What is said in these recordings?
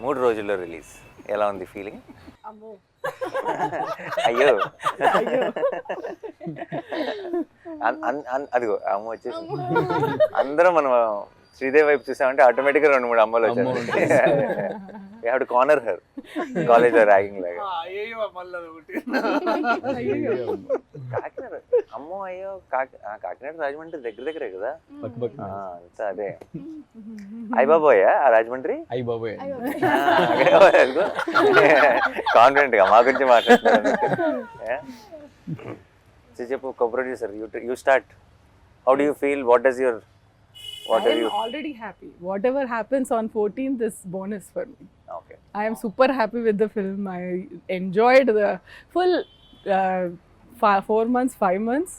3 రోజుల్లో రిలీజ్. ఎలా ఉంది ఫీలింగ్? అమ్మో అయ్యో అయ్యో అదిగో అమ్మ వచ్చేసింది. అందరం మనం శ్రీదేవి వైపు చూసామంటే ఆటోమేటిక్గా 2-3 అమ్మలు వచ్చారు. కార్నర్ హర్ కాలేజ్ ర్యాగింగ్ లాగా. అయ్యో మళ్ళీ ఒకటి కాకినాడ అమ్మో అయ్యో కాకినాడ రాజమండ్రి దగ్గరే కదా. అంతా అదే. అయ్యబాబోయా ఆ రాజమండ్రి? అయ్యబాబోయ్ కాన్ఫిడెంట్ గా మా గురించి మాట్లాడుతున్నారు. చెప్పు, co-producer, you start. How do you feel? What does your I am already happy. Whatever happens on 14th is bonus for me. Okay. I am super happy with the film. I enjoyed the full 4 months, 5 months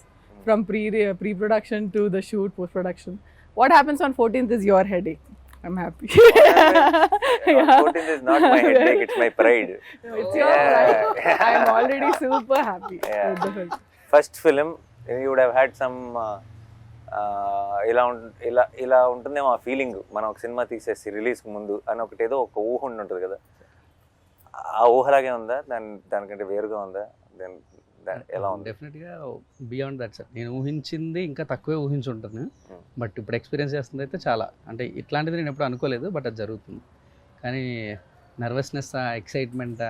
from pre-production to the shoot, post-production. What happens on 14th is your headache. I'm happy. 14th is not my headache, it's my pride. No, it's your pride. I am already super happy with the film. First film, you would have had some ఇలా ఉంటుందేమో ఆ feeling. మనం ఒక cinema తీసేసి రిలీజ్కి ముందు అని ఒకటి ఏదో ఒక ఊహ ఉంటుంది కదా, ఆ ఊహలాగే ఉందా? దానికంటే వేరుగా ఉందా? ఎలా ఉంది? డెఫినెట్గా బియాండ్ దట్ సార్. నేను ఊహించింది ఇంకా తక్కువే ఊహించుంటాను, బట్ ఇప్పుడు ఎక్స్పీరియన్స్ చేస్తుంది అయితే చాలా, అంటే ఇట్లాంటిది నేను ఎప్పుడు అనుకోలేదు, బట్ అది జరుగుతుంది. కానీ నర్వస్నెస్, ఎక్సైట్మెంట్,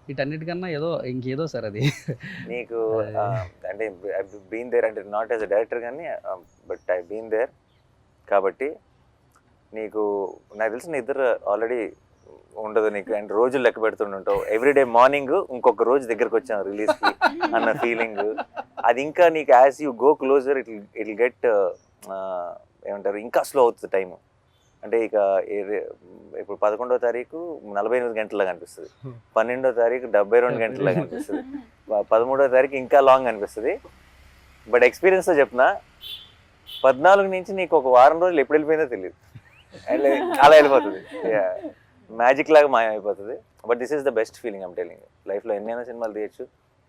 వీటన్నిటికన్నా ఇంకేదో సార్ అది. నీకు అంటే బీన్ దేర్, అంటే నాట్ యాజ్ అ డైరెక్టర్ కానీ బట్ ఐ బీన్ దేర్ కాబట్టి నీకు నాకు తెలిసి నీ ఇద్దరు ఆల్రెడీ ఉండదు నీకు, అండ్ రోజులు లెక్క పెడుతుంటావు. ఎవ్రీడే మార్నింగ్ ఇంకొక రోజు దగ్గరకు వచ్చాం రిలీజ్కి అన్న ఫీలింగ్ అది ఇంకా నీకు as you go closer it get ఏమంటారు, ఇంకా స్లో అవుతుంది టైము. అంటే ఇక ఇప్పుడు 11వ తారీఖు 48 గంటలాగా అనిపిస్తుంది, 12వ తారీఖు 72 గంటలాగా అనిపిస్తుంది, 13వ తారీఖు ఇంకా లాంగ్ అనిపిస్తుంది. బట్ ఎక్స్పీరియన్స్తో చెప్తున్నా, 14 నుంచి నీకు ఒక వారం రోజులు ఎప్పుడు వెళ్ళిపోయిందో తెలియదు, అలా వెళ్ళిపోతుంది, మ్యాజిక్ లాగా మాయమైపోతుంది. But this is the best feeling I'm telling. లైఫ్లో ఎన్నైనా సినిమాలు తీయచ్చు,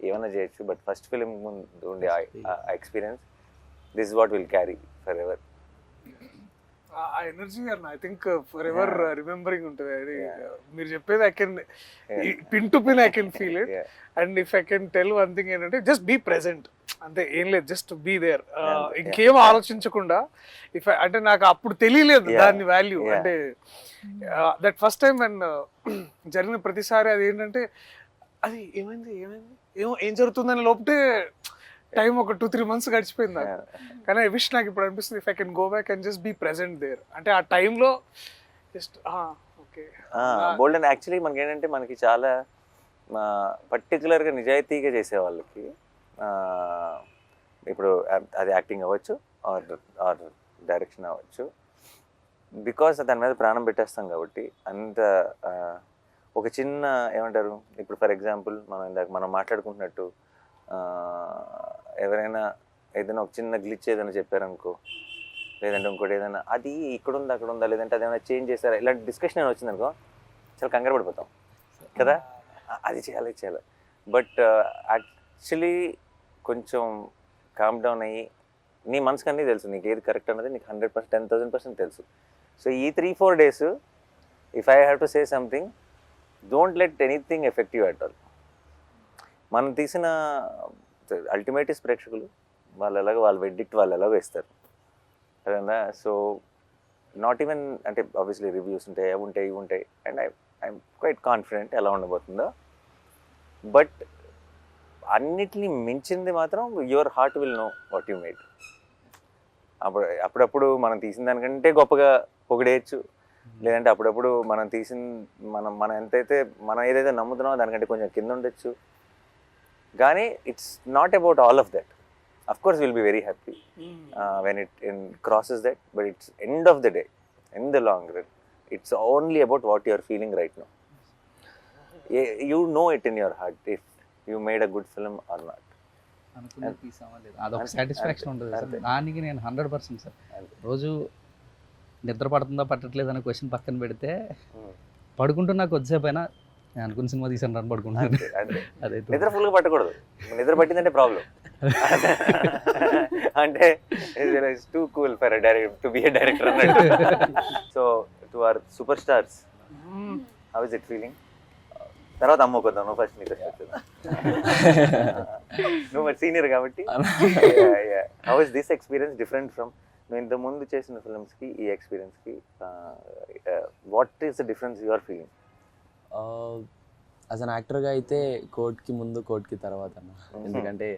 ఏమైనా చేయొచ్చు, బట్ ఫస్ట్ ఫిలిం ముందు ఉండే experience, this is what will carry for ever. ఆ ఎనర్జీ అన్న I think for ever remembering ఉంటుంది. అది మీరు చెప్పేది I can pin to pin I can feel it. And if I can tell one thing ఏంటంటే just be present, అంతే, ఏం లేదు, జస్ట్ బీ దేర్. ఇంకేం ఆలోచించకుండా అంటే నాకు అప్పుడు తెలియలేదు దాని వాల్యూ. అంటే దట్ ఫస్ట్ టైం అండ్ జరిగిన ప్రతిసారి అది ఏంటంటే అది ఏమైంది ఏం జరుగుతుందని లోపటే టైం ఒక 2-3 months గడిచిపోయింది నాకు. కానీ ఐ విష్ నాకు ఇప్పుడు అనిపిస్తుంది if I can go back and just be present there. అంటే ఆ టైంలో just okay bold. And actually మనకి ఏంటంటే మనకి చాలా పర్టికులర్గా నిజాయితీగా చేసే వాళ్ళకి ఇప్పుడు అది యాక్టింగ్ అవ్వచ్చు ఆర్ డైరెక్షన్ అవ్వచ్చు, బికాస్ దాని మీద ప్రాణం పెట్టేస్తాం కాబట్టి అంత ఒక చిన్న ఏమంటారు, ఇప్పుడు ఫర్ ఎగ్జాంపుల్ మనం మాట్లాడుకుంటున్నట్టు ఎవరైనా ఏదైనా ఒక చిన్న గ్లిచ్ ఏదైనా చెప్పారనుకో, లేదంటే ఇంకోటి ఏదైనా అది ఇక్కడ ఉందా అక్కడ ఉందా, లేదంటే అదేమైనా చేంజ్ చేస్తారా, ఇలాంటి డిస్కషన్ ఏమైనా వచ్చిందనుకో చాలా కంగారు పడిపోతాం కదా, అది చేయాలి. బట్ యాక్చువల్లీ కొంచెం కామ్ డౌన్ అయ్యి నీ మనసుకు అన్నీ తెలుసు, నీకు ఏది కరెక్ట్ అన్నది నీకు 100%, 10,000% తెలుసు. సో ఈ 3-4 days if I have to say something, don't let anything affect you at all. మనం తీసిన అల్టిమేట్ ఇస్ ప్రేక్షకులు, వాళ్ళ వెడ్డిక్ట్ వాళ్ళు ఎలాగో ఇస్తారు కదా. సో నాట్ ఈవెన్ అంటే ఆబ్వియస్లీ రివ్యూస్ ఉంటాయి, ఇవి ఉంటాయి, అండ్ ఐఎమ్ క్వైట్ కాన్ఫిడెంట్ ఎలా ఉండబోతుందో. బట్ అన్నిటినీ మించింది మాత్రం your heart will know what you made. అప్పుడప్పుడు మనం తీసిన దానికంటే గొప్పగా పొగిడేయచ్చు, లేదంటే అప్పుడప్పుడు మనం మనం ఏదైతే నమ్ముతున్నామో దానికంటే కొంచెం కింద ఉండొచ్చు. కానీ it's not about all of that. Of course will be very happy when it crosses that, but it's end of the day, in the long run, it's only about what you are feeling right now. You know it in your heart if you made a good film or not. అనుకునే peace అవ్వలేదు, అదొక satisfaction ఉంటుంది sir. దానికి నేను 100% sir. రోజు నిద్ర పడుతుందా పట్టట్లేదు అనే క్వశ్చన్ పక్కన పెడితే, పడుకుంటున్నా కొద్దిసేపు అయినా నేను అనుకున్న సినిమా తీసాను రన్ పడుకుంటాను. అదే నిద్ర ఫుల్గా పట్టకూడదు, నిద్ర పట్టిందంటే ప్రాబ్లం. అంటే it's too cool for to be a director అన్నట్టు. So to our super stars, how is it feeling? తర్వాత అమ్మకొద్దాం, నువ్వు ఫస్ట్ నీకు నువ్వు మరి సీనియర్ కాబట్టి. How is this experience different from నువ్వు ఇంత ముందు చేసిన ఫిల్మ్స్కి ఈ ఎక్స్పీరియన్స్కి? What is the difference you are feeling? As an యాక్టర్గా అయితే కోర్ట్కి ముందు కోర్ట్కి తర్వాత అన్న. ఎందుకంటే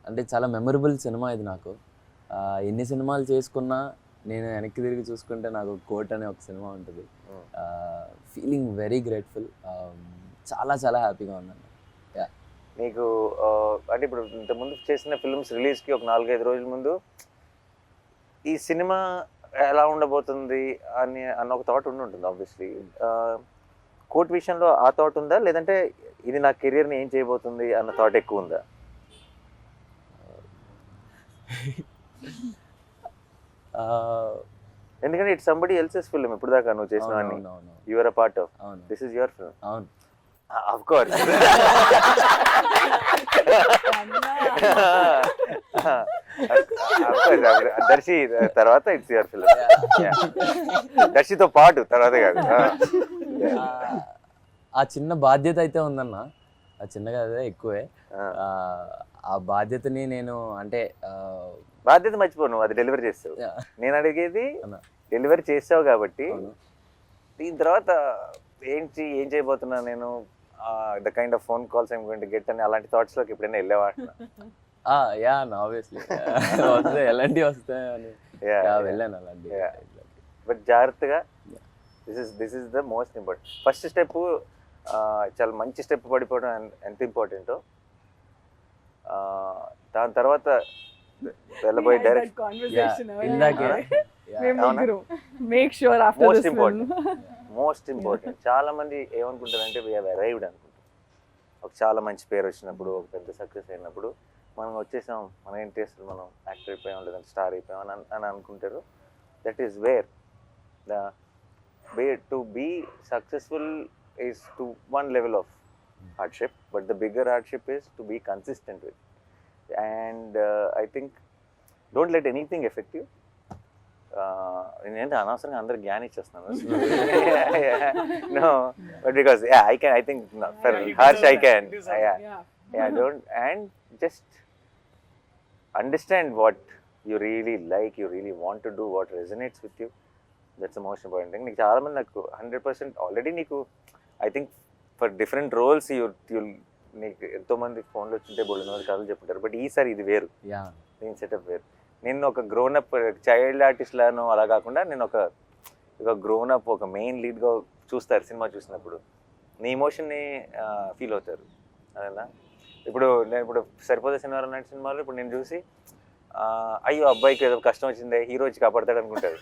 అంటే చాలా మెమరబుల్ సినిమా ఇది నాకు. ఎన్ని సినిమాలు చేసుకున్నా నేను వెనక్కి తిరిగి చూసుకుంటే నాకు కోర్ట్ అనే ఒక సినిమా ఉంటుంది. ఫీలింగ్ వెరీ గ్రేట్ఫుల్, చాలా చాలా హ్యాపీగా ఉన్నాను. నీకు అంటే ఇప్పుడు ఇంతకుముందు చేసిన ఫిల్మ్స్ రిలీజ్కి ఒక 4-5 రోజుల ముందు ఈ సినిమా ఎలా ఉండబోతుంది అన్న ఒక థాట్ ఉంటుంది ఆబ్వియస్లీ. కోర్ట్ విషయంలో ఆ థాట్ ఉందా, లేదంటే ఇది నా కెరియర్ని ఏం చేయబోతుంది అన్న థాట్ ఎక్కువ ఉందా? ఎందుకంటే ఇట్స్ సంబడి ఎల్సెస్ ఫిల్మ్. ఇప్పుడు దాకా నువ్వు చేసినవన్నీ you are a part of. This is your film. అవును, ఆఫ్ కోర్స్. దర్శి తర్వాత ఇట్స్ యువర్ ఫిల్మ్. దర్శితో పాటు తర్వాత కాదు. ఆ చిన్న బాధ్యత అయితే ఉందన్న. ఆ చిన్నగా అదే ఎక్కువే. ఆ బాధ్యతని నేను అంటే బాధ్యత మర్చిపో, నువ్వు అది డెలివరీ చేస్తావు. నేను అడిగేది డెలివరీ చేసావు కాబట్టి దీని తర్వాత ఏం చేయబోతున్నా నేను, the kind of phone calls I'm going to get అని అలాంటి థాట్స్ లోకి ఎప్పుడైనా వెళ్ళేవాడినా? యా ఆబ్వియస్లీ వస్తాయి, ఎలాంటివి వస్తాయని వెళ్ళాను అలాంటి. బట్ జాగ్రత్తగా, this is the most important. First step చాలా మంచి స్టెప్ పడిపోవడం ఎంత ఇంపార్టెంటో, దాని తర్వాత వెళ్ళబోయే డైరెక్షన్ మోస్ట్ ఇంపార్టెంట్. చాలా మంది ఏమనుకుంటారంటే వీ హావ్ అరైవ్డ్ అనుకుంటారు. ఒక చాలా మంచి పేరు వచ్చినప్పుడు, ఒక పెద్ద సక్సెస్ అయినప్పుడు మనం వచ్చేసాం, మనం ఏంటి అసలు మనం యాక్టర్ అయిపోయాం లేదంటే స్టార్ అయిపోయాం అని అనుకుంటారు. That is where the way to be successful is to one level of hardship, but the bigger hardship is to be consistent with. And I think don't let anything affect you. నేనంటే అనవసరంగా అందరు జ్ఞాన్ ఇచ్చేస్తున్నాను. No, but because I think for Harsh I can don't, and just understand what you really like, you really want to do, what resonates with you. That's the most important thing. నీకు చాలామంది నాకు 100% already నీకు I think for different roles నీకు ఎంతోమంది ఫోన్లో వచ్చింటే బోల్డ్ మంది కథలు చెప్పుంటారు. బట్ ఈసారి ఇది వేరు, నేను సెటప్ వేరు. నేను ఒక గ్రోనప్ చైల్డ్ ఆర్టిస్ట్ లాను అలా కాకుండా నేను ఒక గ్రోనప్, ఒక మెయిన్ లీడ్గా చూస్తారు సినిమా చూసినప్పుడు. నీ ఎమోషన్ని ఫీల్ అవుతారు. అదేనా ఇప్పుడు నేను సరిపోతే శనివారం నాటి సినిమాలో ఇప్పుడు నేను చూసి అయ్యో అబ్బాయికి ఏదో కష్టం వచ్చిందే, హీరో వచ్చి కాపాడతాడు అనుకుంటారు.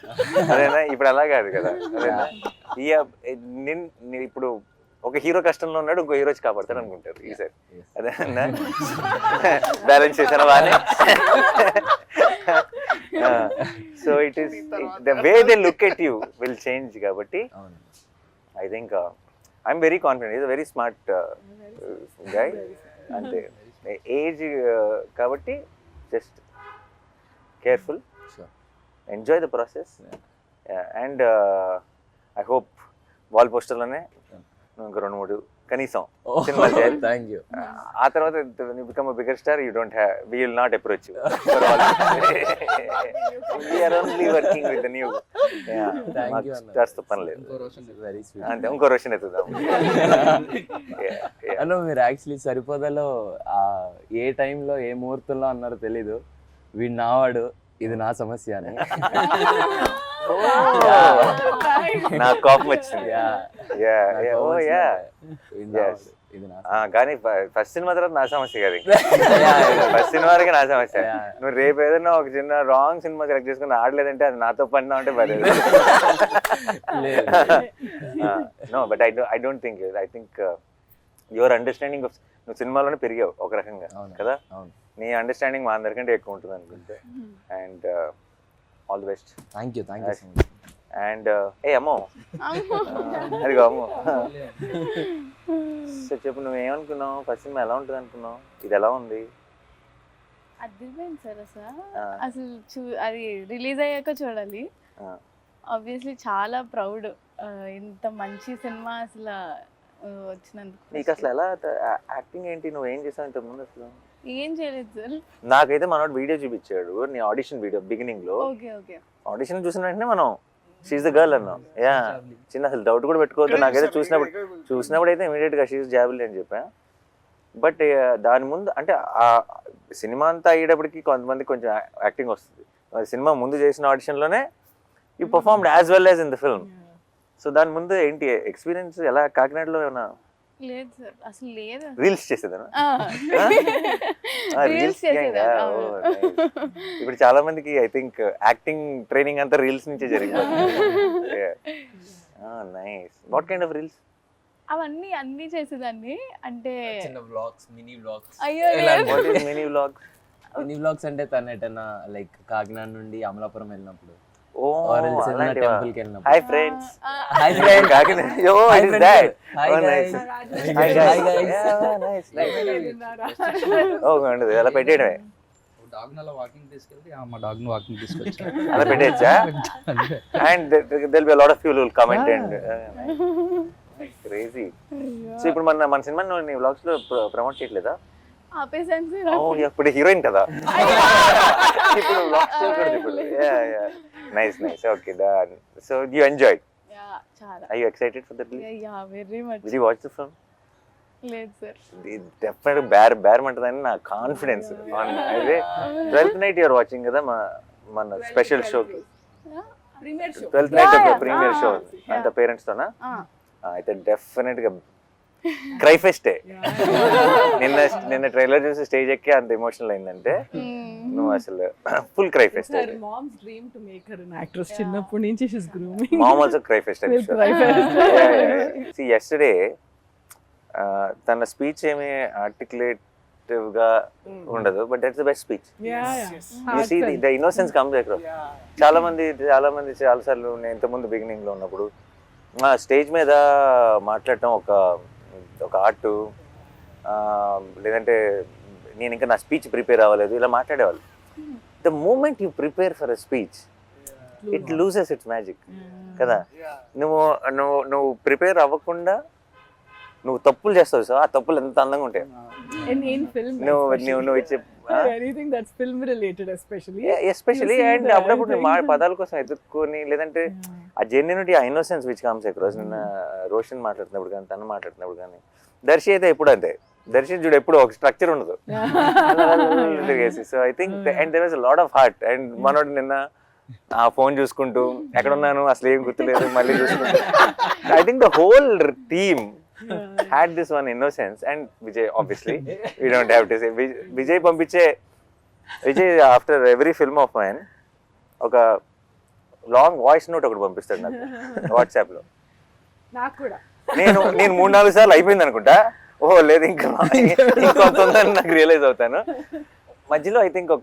అదేనా ఇప్పుడు అలా కాదు కదా. అదేనా ఇప్పుడు ఒక హీరో కష్టంలో ఉన్నాడు, ఇంకో హీరో వచ్చి కాపాడతాడు అనుకుంటారు ఈసారి. అదేనా బ్యాలెన్స్ చేశాను బాగానే. So it is the way they look at you will change. కాబట్టి I think I'm very confident. Is a very smart guy. అంతే ఏజ్ కాబట్టి just careful, enjoy the process. And I hope wall పోస్టర్లోనే ఇంకా 2-3 కనీసం సినిమాలు చేయాలి. Thank you. ఆ తర్వాత become a bigger star, you don't have, we will not approach you. We are only working with the new. Stars తో పని లేదు. అంతే, ఇంకో రోషన్ ఎత్తుదాం. అన్న మీరు యాక్చువల్లీ సరిపోదలో ఏ టైంలో ఏ ముహూర్తంలో అన్నారో తెలీదు, వీడు నావాడు, ఇది నా సమస్య అని. నాకు కోపం వచ్చింది. కానీ ఫస్ట్ సినిమా తర్వాత నా సమస్య కాదు, ఫస్ట్ సినిమా వరకే నా సమస్య. నువ్వు రేపు ఏదైనా ఒక చిన్న రాంగ్ సినిమా సెలెక్ట్ చేసుకుని ఆడలేదంటే అది నాతో పడినా అంటే పర్లేదు. No, but I don't think, I think your understanding of, నువ్వు సినిమాలోనే పెరిగావు ఒక రకంగా కదా, నీ అండర్స్టాండింగ్ మా అందరికంటే ఎక్కువ ఉంటుంది అనుకుంటే. And all the best. Thank you so much. And అమ్మో అదిగో అమ్మో. సో చెప్పు, నువ్వేమనుకున్నావు? ఫస్ట్ సినిమా ఎలా ఉంటుంది అనుకున్నావు? ఇది ఎలా ఉంది? అదిరిపోయింది సార్. అసలు అది రిలీజ్ అయ్యాక చూడాలి. ఆబ్వియస్లీ చాలా ప్రౌడ్. ఇంత మంచి సినిమా అసలు వచ్చినందుకు నీకు అసలు ఎలా యాక్టింగ్ ఏంటి, నువ్వు ఏం చేసావు ఇంతకు ముందు అసలు? ఏం చేయలేదు సార్. నాకైతే మనోడు వీడియో చూపించాడు, నీ ఆడిషన్ వీడియో బిగినింగ్ లో. Okay okay. ఆడిషన్ చూసిన వెంటనే మనం షీఈ్ ద గర్ల్ అన్నాం. యా, చిన్న అసలు డౌట్ కూడా పెట్టుకోవద్దు. నాకైతే చూసినప్పుడు అయితే ఇమీడియట్ గా షీఈ్ జాబిలీ అని చెప్పా. బట్ దాని ముందు అంటే ఆ సినిమా అంతా అయ్యేటప్పటికి కొంతమంది కొంచెం యాక్టింగ్ వస్తుంది. సినిమా ముందు చేసిన ఆడిషన్లోనే you performed as well as in the film. సో దాని ముందు ఏంటి ఎక్స్పీరియన్స్ ఎలా? కాకినాడలో ఏమైనా లేదు సార్, అసలు లేదు. రీల్స్ చేసేదానా? రీల్స్ చేసేదా? ఇప్పుడు చాలా మందికి ఐ థింక్ యాక్టింగ్ ట్రైనింగ్ అంతా రీల్స్ నుంచే జరిగింది. Nice. What kind of reels? అవన్నీ అన్ని చేసేదాన్ని. అంటే చిన్న వ్లాగ్స్, మినీ వ్లాగ్స్. అయ్యో what is mini vlog? Mini vlogs అంటే తను ఎటన్నా లైక్ కాకినాడ నుండి అమలాపురం వెళ్ళినప్పుడు, ఓ or else ఏదైనా అలాంటివా? temple కి వెళ్ళినప్పుడు. Hi friends. Hi friends. Kakinada. Oh Hi it is friends. That. Hi Oh, guys. nice. Hi guys. Nice nice. Oh ఉండదు అలా పెట్టేయడమే. డాగ్ అలా వాకింగ్ తీసుకెళ్తే మా డాగ్ ని వాకింగ్ తీసుకొచ్చా. అలా పెట్టేయచ్చా? And there'll be a lot of people who will comment and crazy. So ఇప్పుడు మన సినిమా నీ వ్లాగ్స్ లో ప్రమోట్ చేయట్లేదా? ఆపేసాను సార్. ఓ ఇప్పుడు హీరోయిన్ కదా, ఇప్పుడు వ్లాగ్స్ చేయకూడదు ఇప్పుడు. Nice nice. Okay done. So you enjoyed? Yeah చాలా. Are you excited for the release? Yeah very much. Will you watch the film? లేదు సార్. డెఫినెట్ బేరమంటదని నా కాన్ఫిడెన్స్. అదే 12th నైట్ యూఆర్ వాచింగ్ కదా మన special show. Premiere show. 12th night Yeah, premiere show yeah. అంత parents తోనా? ఆ అయితే డెఫినెట్ గా క్రై ఫెస్టే. నిన్న ట్రైలర్ చూసి స్టేజ్ ఎక్కి అంత ఎమోషనల్ అయిందంటే నువ్వు అసలు full cry pest. Her mom's dream to make her an actress. చిన్నప్పటి నుంచి she's grooming. Mom also cry fest. Will cry fest. See yesterday తన స్పీచ్ ఏమి ఆర్టికులేటివ్ గా ఉండదు, but that's the best speech. Yeah. You see the innocence comes across. చాలా మంది చాలాసార్లు నేను ఇంతకుముందు బిగినింగ్ లో ఉన్నప్పుడు స్టేజ్ మీద మాట్లాడటం ఒక ఆర్ట్, లేదంటే నేను ఇంకా నా స్పీచ్ ప్రిపేర్ అవ్వలేదు ఇలా మాట్లాడేవాళ్ళు. The moment you prepare for a speech it loses its magic కదా. నువ్వు ప్రిపేర్ అవ్వకుండా నువ్వు తప్పులు చేస్తావు, సో ఆ తప్పులు ఎంత అందంగా ఉంటాయి. In film. నువ్వు ఇచ్చే Anything that's film related especially. Especially You see and that, అప్పుడప్పుడు I think. పదాల కోసం ఎదుర్కొని, లేదంటే ఆ జెన్యునిటీ, ఆ ఇన్నోసెన్స్ విచ్ కమ్స్ అక్రాస్. నిన్న రోషన్ మాట్లాడుతున్నప్పుడు కానీ తను మాట్లాడుతున్నప్పుడు కానీ, దర్శి అయితే ఎప్పుడు అంతే. దర్శి చూడు ఎప్పుడు ఒక స్ట్రక్చర్ ఉండదు. So I think and there was a lot of heart. And మనోడు నిన్న ఆ ఫోన్ చూసుకుంటూ ఎక్కడున్నాను అసలు ఏం గుర్తులేదు మళ్ళీ చూసుకుంటూ, I think the whole team had this one innocence. And Vijay, obviously we don't have to say Vijay పంపించే Vijay after every film of mine ఒక లాంగ్ వాయిస్ నోట్ ఒకటి పంపిస్తాడు నాకు వాట్సాప్ లో. నాకు కూడా. నేను 3-4 సార్లు అయిపోయింది అనుకుంటా. ఓహో లేదు ఇంకా ఇంకొంత ఉందని నాకు రియలైజ్ అవుతాను. మధ్యలో ఐ థింక్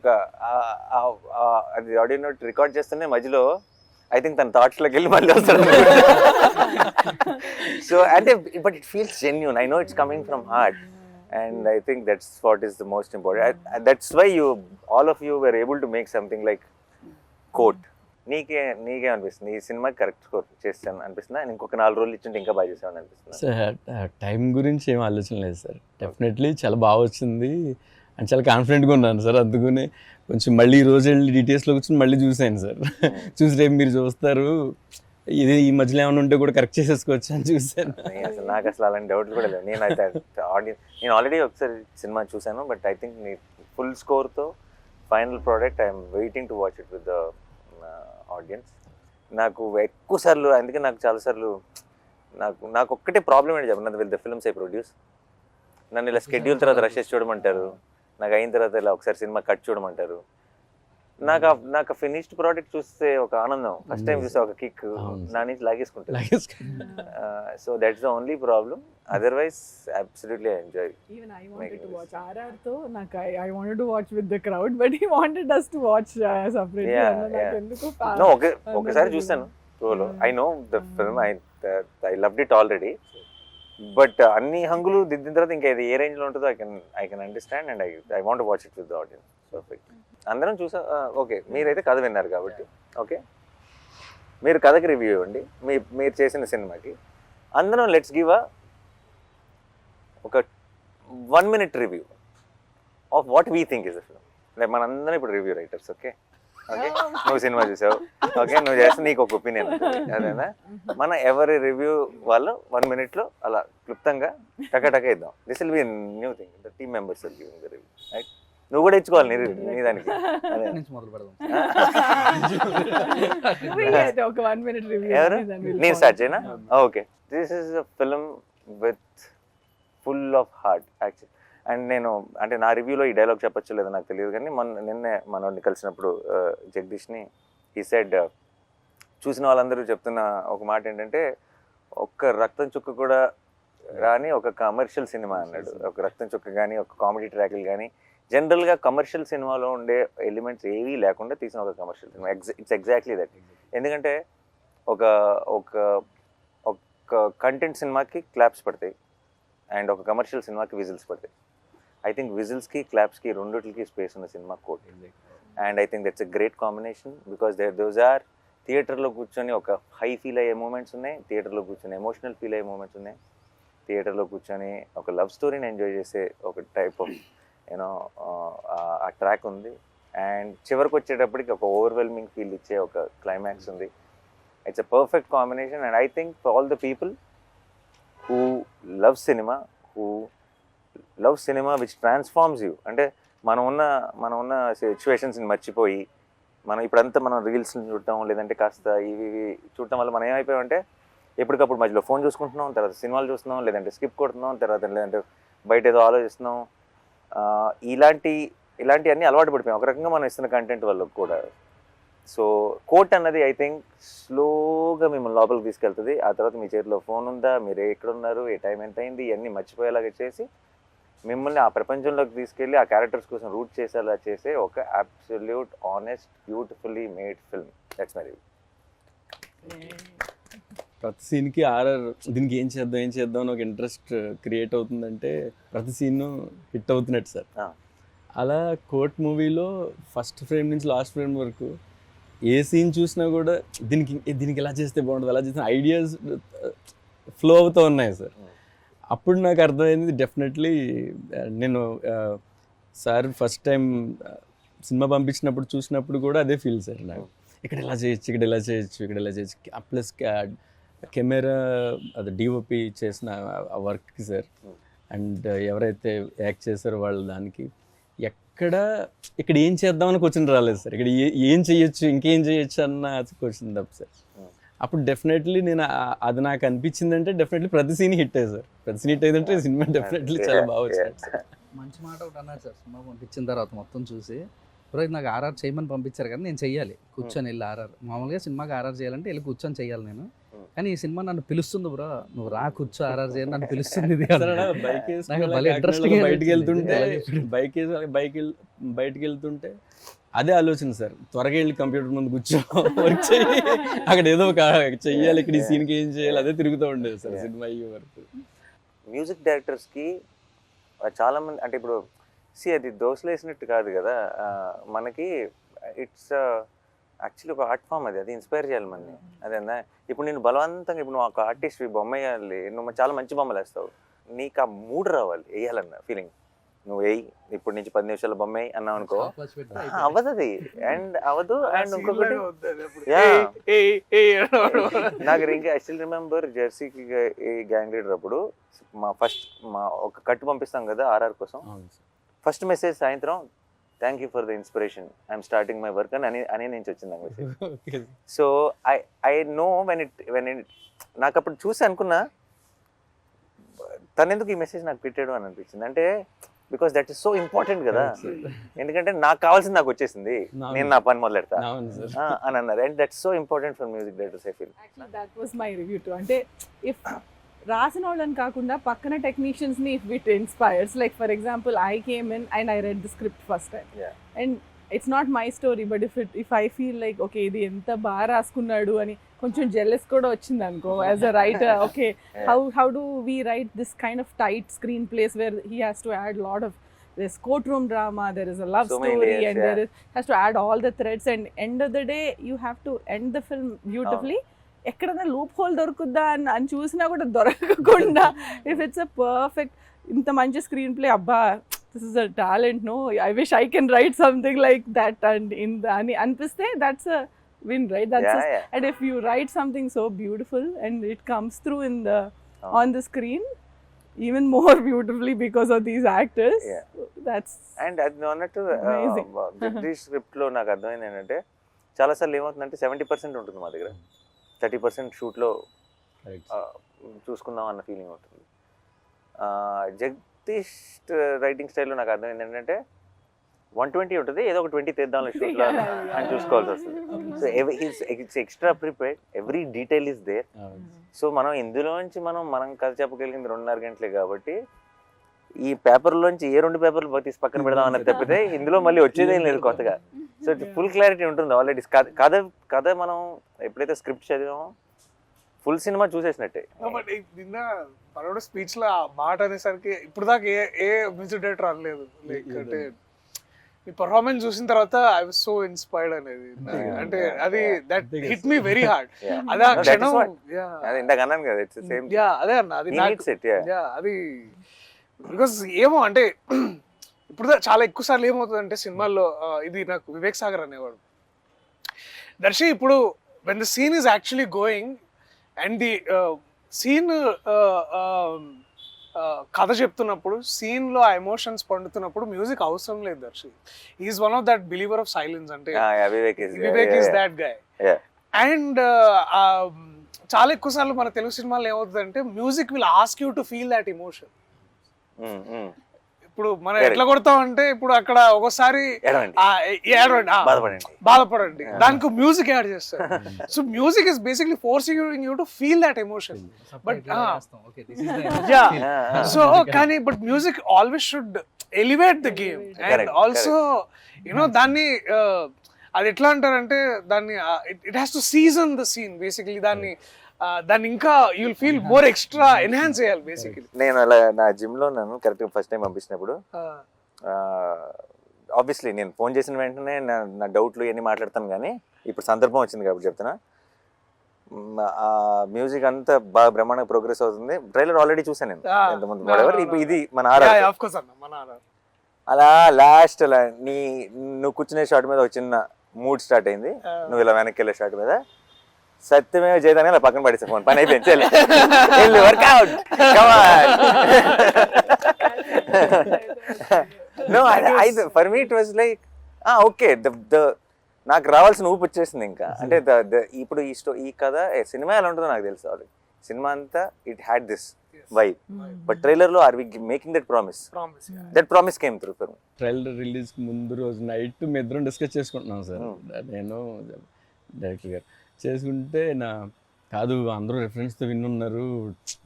అది ఆడియో నోట్ రికార్డ్ చేస్తూనే మధ్యలో ఐ థింక్ తన థాట్స్లోకి వెళ్ళి మళ్ళీ వస్తాడు. సో అంటే but it feels genuine. I know it's coming from heart and I think that's what is the most important. That's why all of you were able to make something like Court. నీకే అనిపిస్తుంది ఈ cinema correct score చేస్తాను అనిపిస్తుందా? ఇంకొక 4 రోజులు ఇచ్చింటే ఇంకా బాగా చేసామని అనిపిస్తుంది? సార్ టైం గురించి ఏం ఆలోచన లేదు సార్. డెఫినెట్లీ చాలా బాగా వచ్చింది అండ్ చాలా కాన్ఫిడెంట్గా ఉన్నాను సార్. అందుకనే కొంచెం మళ్ళీ ఈ రోజు వెళ్ళి డీటెయిల్స్లో కూర్చొని మళ్ళీ చూసాను సార్. చూసి రేపు మీరు చూస్తారు ఇది ఈ మధ్యలో ఏమైనా ఉంటే కూడా కరెక్ట్ చేసేసుకోవచ్చు అని చూసాను. అసలు నాకు అసలు అలాంటి డౌట్లు కూడా లేవు. నేను ఆల్రెడీ ఒకసారి సినిమా చూశాను, బట్ ఐ థింక్ నీ ఫుల్ స్కోర్తో final product I'm waiting to watch it with the audience. నాకు ఎక్కువ సార్లు, అందుకే నాకు చాలాసార్లు నాకు ఒక్కటే ప్రాబ్లం ఏంటి చెప్పండి, with the films I produce. నన్ను ఇలా స్కెడ్యూల్ తర్వాత రష్ చేసి చూడమంటారు, నాకు అయిన తర్వాత ఇలా ఒకసారి సినిమా కట్ చూడమంటారు. నాకు ఫినిష్డ్ ప్రోడక్ట్ చూస్తే ఒక ఆనందం, ఫస్ట్ టైం చూస్తే ఒక కిక్ నా నుంచి లాగేసుకుంటాను. So that's the only problem. Otherwise absolutely enjoy. Even I wanted to watch RR తో నాకు I wanted to watch with the crowd, but he wanted us to watch separately. నాకు ఎందుకు నో ఒకసారి చూసాను ప్రోలో. I know the film, I loved it already. But అన్ని హంగులు దిద్దిన తర్వాత ఇంకా ఇది ఏ రేంజ్లో ఉంటుందో I can understand and I want watch it with the audience. Perfect. అందరం చూసా. ఓకే, మీరైతే కథ విన్నారు కాబట్టి ఓకే. మీరు కథకి రివ్యూ ఇవ్వండి, మీరు చేసిన సినిమాకి. అందరం లెట్స్ గివ్ ఒక 1 minute review of what we think is the film. Like మనందరం ఇప్పుడు రివ్యూ రైటర్స్. ఓకే ఓకే, నువ్వు సినిమా చూసావు, ఓకే, నువ్వు చేస్తే నీకు ఒక ఒపీనియన్ అదేనా. మన ఎవరి రివ్యూ వాళ్ళు 1 minute అలా క్లుప్తంగా టక ఇద్దాం. This will be new thing, the team members are giving the review, right? నువ్వు కూడా ఇచ్చుకోవాలి నీ దానికి. అదే నుంచి మొదలు పెడదాం. ఒక 1 minute review. ఎవరు? then we'll నేను follow. స్టార్ట్ చేయనా? Okay, this is a film with full of heart actual. And నేను అంటే నా రివ్యూలో ఈ డైలాగ్ చెప్పచ్చు లేదో నాకు తెలియదు, కానీ నిన్నే మనోడిని కలిసినప్పుడు జగదీష్ని ఈ సెడ్ చూసిన వాళ్ళందరూ చెప్తున్న ఒక మాట ఏంటంటే, ఒక్క రక్తం చుక్క కూడా రాని ఒక కమర్షియల్ సినిమా అన్నాడు. ఒక రక్తం చుక్క కానీ ఒక కామెడీ ట్రాక్లు కానీ జనరల్గా కమర్షియల్ సినిమాలో ఉండే ఎలిమెంట్స్ ఏవీ లేకుండా తీసిన ఒక commercial cinema. It's exactly that. ఎందుకంటే ఒక ఒక ఒక కంటెంట్ సినిమాకి క్లాప్స్ పడతాయి అండ్ ఒక కమర్షియల్ సినిమాకి విజిల్స్ పడతాయి. ఐ థింక్ విజిల్స్కి క్లాప్స్కి రెండిటికి స్పేస్ ఉన్న cinema Court. And I think that's a great combination because those are థియేటర్లో కూర్చొని ఒక హై ఫీల్ అయ్యే మూమెంట్స్ ఉన్నాయి, థియేటర్లో కూర్చొని ఎమోషనల్ ఫీల్ అయ్యే మూమెంట్స్ ఉన్నాయి, థియేటర్లో కూర్చొని ఒక లవ్ స్టోరీని ఎంజాయ్ చేసే ఒక టైప్ ఆఫ్ యూనో ఆ ట్రాక్ ఉంది. అండ్ చివరికి వచ్చేటప్పటికి ఒక ఓవర్వెల్మింగ్ ఫీల్ ఇచ్చే ఒక క్లైమాక్స్ ఉంది. It's a perfect combination. And I think for all the people who love cinema which transforms you, అంటే మనం ఉన్న సిచ్యువేషన్స్ని మర్చిపోయి ఇప్పుడంతా మనం రీల్స్ని చూడటం లేదంటే కాస్త ఇవి చూడటం వల్ల మనం ఏమైపోయామంటే ఎప్పటికప్పుడు మధ్యలో ఫోన్ చూసుకుంటున్నాం, తర్వాత సినిమాలు చూస్తున్నాం, లేదంటే స్కిప్ కొడుతున్నాం, లేదంటే బయట ఏదో ఆలోచిస్తున్నాం. ఇలాంటివన్నీ అలవాటు పడిపోయాం ఒక రకంగా మనం ఇస్తున్న కంటెంట్ వల్ల కూడా. సో కోట్ అన్నది ఐ థింక్ స్లోగా మిమ్మల్ని లోపలికి తీసుకెళ్తుంది. ఆ తర్వాత మీ చేతిలో ఫోన్ ఉందా, మీరు ఎక్కడున్నారు, ఏ టైం ఎంత అయింది, ఇవన్నీ మర్చిపోయేలాగా చేసి మిమ్మల్ని ఆ ప్రపంచంలోకి తీసుకెళ్ళి ఆ క్యారెక్టర్స్ కోసం రూట్ చేసేలా చేసే ఒక absolute honest beautifully made film. That's my review. ప్రతి సీన్కి దీనికి ఏం చేద్దాం అని ఒక ఇంట్రెస్ట్ క్రియేట్ అవుతుందంటే ప్రతి సీన్ హిట్ అవుతున్నట్టు సార్. అలా కోర్ట్ మూవీలో ఫస్ట్ ఫ్రేమ్ నుంచి లాస్ట్ ఫ్రేమ్ వరకు ఏ సీన్ చూసినా కూడా దీనికి ఎలా చేస్తే బాగుంటుంది, అలా చేసిన ఐడియాస్ ఫ్లో అవుతూ ఉన్నాయి సార్. అప్పుడు నాకు అర్థమైంది డెఫినెట్లీ నేను సార్ ఫస్ట్ టైం సినిమా పంపించినప్పుడు చూసినప్పుడు కూడా అదే ఫీల్ సార్ నాకు. ఇక్కడ ఎలా చేయొచ్చు ప్లస్ కెమెరా అది డిఓపి చేసిన ఆ వర్క్కి సార్. అండ్ ఎవరైతే యాక్ట్ చేశారో వాళ్ళు దానికి ఇక్కడ ఏం చేద్దామని క్వశ్చన్ రాలేదు సార్. ఇక్కడ ఏం చేయొచ్చు, ఇంకేం చేయొచ్చు అన్న క్వశ్చన్ తప్ప సార్. అప్పుడు డెఫినెట్లీ నేను అది నాకు అనిపించిందంటే డెఫినెట్లీ ప్రతి సీన్ హిట్ అయ్యి సార్. ప్రతి సీన్ హిట్ అయ్యిందంటే సినిమా డెఫినెట్లీ చాలా బాగా వచ్చింది సార్. మంచి మాట ఒకటి అన్నారు సార్ సినిమా పంపించిన తర్వాత మొత్తం చూసి, బ్రో నాకు ఆర్ఆర్ చేయమని పంపించారు కానీ నేను చెయ్యాలి కూర్చొని వెళ్ళి ఆర్ఆర్. మామూలుగా సినిమాకి ఆర్ఆర్ చేయాలంటే వెళ్ళి కూర్చొని చెయ్యాలి నేను, కానీ ఈ సినిమా నన్ను పిలుస్తుంది బ్రో, నువ్వు రా కూర్చో ఆర్ఆర్ చేయాలి నన్ను పిలుస్తుంది. బయటకు వెళ్తుంటే అదే ఆలోచన సార్, త్వరగా వెళ్ళి కంప్యూటర్ ముందు కూర్చో వర్క్ చేయి, అక్కడ ఏదో ఒక చెయ్యాలి, ఇక్కడ ఈ సీన్కి ఏం చేయాలి అదే తిరుగుతూ ఉండేది సార్ సినిమా అయ్యే వరకు. మ్యూజిక్ డైరెక్టర్స్కి చాలామంది అంటే ఇప్పుడు అది దోశలు వేసినట్టు కాదు కదా, మనకి ఇట్స్ యాక్చువల్లీ ఒక ఆర్ట్ ఫామ్. అది ఇన్స్పైర్ చేయాలి మనని. అదేనా ఇప్పుడు నేను బలవంతంగా ఇప్పుడు నువ్వు ఒక ఆర్టిస్ట్ బొమ్మ వేయాలి, నువ్వు చాలా మంచి బొమ్మలు వేస్తావు, నీకు ఆ మూడ్ రావాలి వేయాలన్న ఫీలింగ్. నువ్వు వేయి ఇప్పుడు నుంచి 10 నిమిషాల బొమ్మ వేయి అన్నావు అనుకో, అవ్వదు అది. అండ్ అవ్వదు. అండ్ ఇంకొకటి నాకు ఇంకా ఐ స్టిల్ రిమెంబర్ జెర్సీకి గ్యాంగ్ లీడర్ అప్పుడు మా ఒక కట్టు పంపిస్తాం కదా ఆర్ఆర్ కోసం. ఫస్ట్ మెసేజ్ సాయంత్రం, thank you for the inspiration, I'm starting my work అని నుంచి వచ్చింది ఆ మెసేజ్. So I know when it నాకు అప్పుడు చూసి అనుకున్నా తనెందుకు ఈ మెసేజ్ నాకు పెట్టాడు అని అనిపించింది. అంటే because that is so important కదా, ఎందుకంటే నాకు కావాల్సింది నాకు వచ్చేసింది, నేను నా పని మొదలెడతా అని అన్నారు. And that's so important for music directors I feel. That was my review to. అంటే ఇఫ్ రాసిన వాళ్ళని కాకుండా పక్కన టెక్నీషియన్స్ని if it inspires, like for example I came in and I read the script first time and it's not my story, but if I feel like okay ఇది ఎంత బాగా రాసుకున్నాడు అని కొంచెం జెల్లెస్ కూడా వచ్చింది అనుకో as a writer. Okay how do we write this kind of tight screen place where he has to add lot of there's courtroom drama, there is a love So many story, layers, and there is has to add all the threads, and end of the day you have to end the film beautifully. ఎక్కడైనా loop whole దొరుకుద్దా అని చూసినా కూడా దొరకకుండా if it's a perfect ఇంత మంచి screenplay అబ్బా this is a talent no I wish I can write something like that and in అని అనిపిస్తే that's a win, right? That's and if you write something so beautiful and it comes through in the on the screen even more beautifully because of these actors, that's and అది అన్నట్టు amazing. Jagadish స్క్రిప్ట్లో నాకు అర్థమైంది ఏంటంటే చాలాసార్లు ఏమవుతుందంటే 70% ఉంటుంది మా దగ్గర, 30% షూట్లో చూసుకుందాం అన్న ఫీలింగ్ ఉంటుంది. జగదీష్ రైటింగ్ స్టైల్లో నాకు అర్థమైంది ఏంటంటే 120 ఉంటుంది, ఏదో ఒక 20 తెద్దాం షూట్లో అని చూసుకోవాల్సి వస్తుంది. So it's extra prepared, every detail is there. So మనం ఇందులోంచి మనం కథ చెప్పగలిగింది 2.5 గంటలే కాబట్టి ఈ పేపర్లోంచి ఏ 2 పేపర్లు తీసి పక్కన పెడదాం అన్నది తప్పితే ఇందులో మళ్ళీ వచ్చేదేం లేదు కొత్తగా. సో ఫుల్ క్లారిటీ ఉంటుంది ఆల్రెడీ. కథ మనం ఎప్పుడైతే స్క్రిప్ట్ చదివామో ఫుల్ సినిమా చూసేసినట్టే. నిన్న మనోడు స్పీచ్ లో ఆ మాట అనేసరికి ఇప్పుడు దాకా ఏ మ్యూజిక్ డైరెక్టర్ అనలేదు. లైక్ అంటే ఈ పర్ఫార్మెన్స్ చూసిన తర్వాత ఐ వాస్ సో ఇన్స్పైర్డ్ అనేది. అంటే అది that hit me very hard. అదే ఆ క్షణం ఇందాక అన్నాను కదా, ఇట్స్ సేమ్. అదే అన్న అది అది బికాస్ ఏమో అంటే ఇప్పుడు చాలా ఎక్కువ సార్లు ఏమవుతుందంటే సినిమాల్లో ఇది నాకు వివేక్ సాగర్ అనేవాడు, దర్శి ఇప్పుడు when the scene is actually going and the scene కథ చెప్తున్నప్పుడు సీన్ లో ఆ ఎమోషన్స్ పండుతున్నప్పుడు మ్యూజిక్ అవసరం లేదు Darshi. Is one of that believer of silence. అంటే Vivek is that guy. And చాలా ఎక్కువ సార్లు మన తెలుగు సినిమాలో ఏమవుతుందంటే music will ask you to feel that emotion. ఇప్పుడు మనం ఎట్లా కొడతామంటే ఇప్పుడు అక్కడ ఒకసారి బాధపడండి, దానికి మ్యూజిక్ యాడ్ చేస్తారు. So music is basically forcing you to feel that emotion. But so కానీ but music always should elevate the game and also you know దాన్ని అది ఎట్లా అంటారంటే దాన్ని it has to season the scene basically. దాన్ని ఇంకా you will feel more extra enhance చేయాలి basically. నేను అలా నా జిమ్లో నన్ను కరెక్ట్గా ఫస్ట్ టైం పంపించినప్పుడు ఆబ్వియస్లీ నేను ఫోన్ చేసిన వెంటనే నా డౌట్లు ఇవన్నీ మాట్లాడతాను, కానీ ఇప్పుడు సందర్భం వచ్చింది కాబట్టి చెప్తున్నా. ఆ మ్యూజిక్ అంతా బాగా బ్రహ్మాండంగా ప్రోగ్రెస్ అవుతుంది. ట్రైలర్ ఆల్రెడీ చూసాను నేను ఎంతమంది. ఇప్పుడు ఇది మన అలా లాస్ట్ అలా నువ్వు కూర్చునే షాట్ మీద ఒక చిన్న మూడ్ స్టార్ట్ అయింది, నువ్వు ఇలా వెనక్కి వెళ్ళే షాట్ మీద సత్యమే చేయదాని అలా పక్కన పడేసా ఫోన్, పని అయిపోయింది. Workout for me it was like okay, నాకు రావాల్సిన ఊపు వచ్చేసింది ఇంకా. అంటే ఇప్పుడు ఈ కథ సినిమా ఎలా ఉంటుందో నాకు తెలుసు ఆల్రెడీ. సినిమా అంతా it had this vibe, but trailer లో are we making that promise? That promise came through for me. Trailer release ముందు రోజు నైట్ మీ ఇద్దరం డిస్కస్ చేసుకుంటున్నాం సార్, నేను డైరెక్టర్ గారు చేసుకుంటే కాదు అందరూ రెఫరెన్స్తో విన్నున్నారు,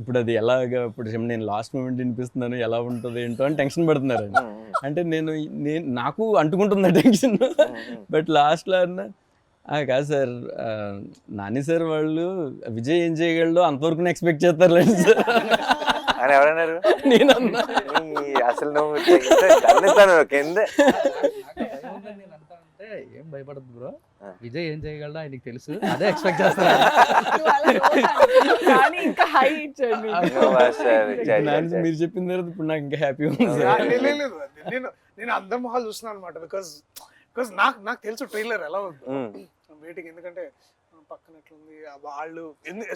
ఇప్పుడు అది ఎలాగా, ఇప్పుడు నేను లాస్ట్ మూమెంట్ వినిపిస్తున్నాను ఎలా ఉంటుంది ఏంటో అని టెన్షన్ పడుతున్నారు. అంటే నేను నాకు అంటుకుంటుంది టెన్షన్. బట్ లాస్ట్లో అన్న కాదు సార్, నాని సార్ వాళ్ళు విజయ్ ఏం చేయగలడో అంతవరకు ఎక్స్పెక్ట్ చేస్తారు లేదు సార్ అని ఎవరన్నారు. నేనన్నా అసలు నువ్వు కింద ఏం భయపడదు బ్రో, విజయ్ ఏం చేయగలడా ఆయనకి తెలుసు, అదే ఎక్స్పెక్ట్ చేస్తాను. మీరు చెప్పిన తర్వాత ఇప్పుడు నాకు ఇంకా హ్యాపీ ఉంది. నేను అందరి మొహాలు చూస్తున్నాను అనమాట, బికాస్ నాకు తెలుసు ట్రైలర్ ఎలా ఉంది వెయిటింగ్. ఎందుకంటే పక్కన ఎట్లుంది వాళ్ళు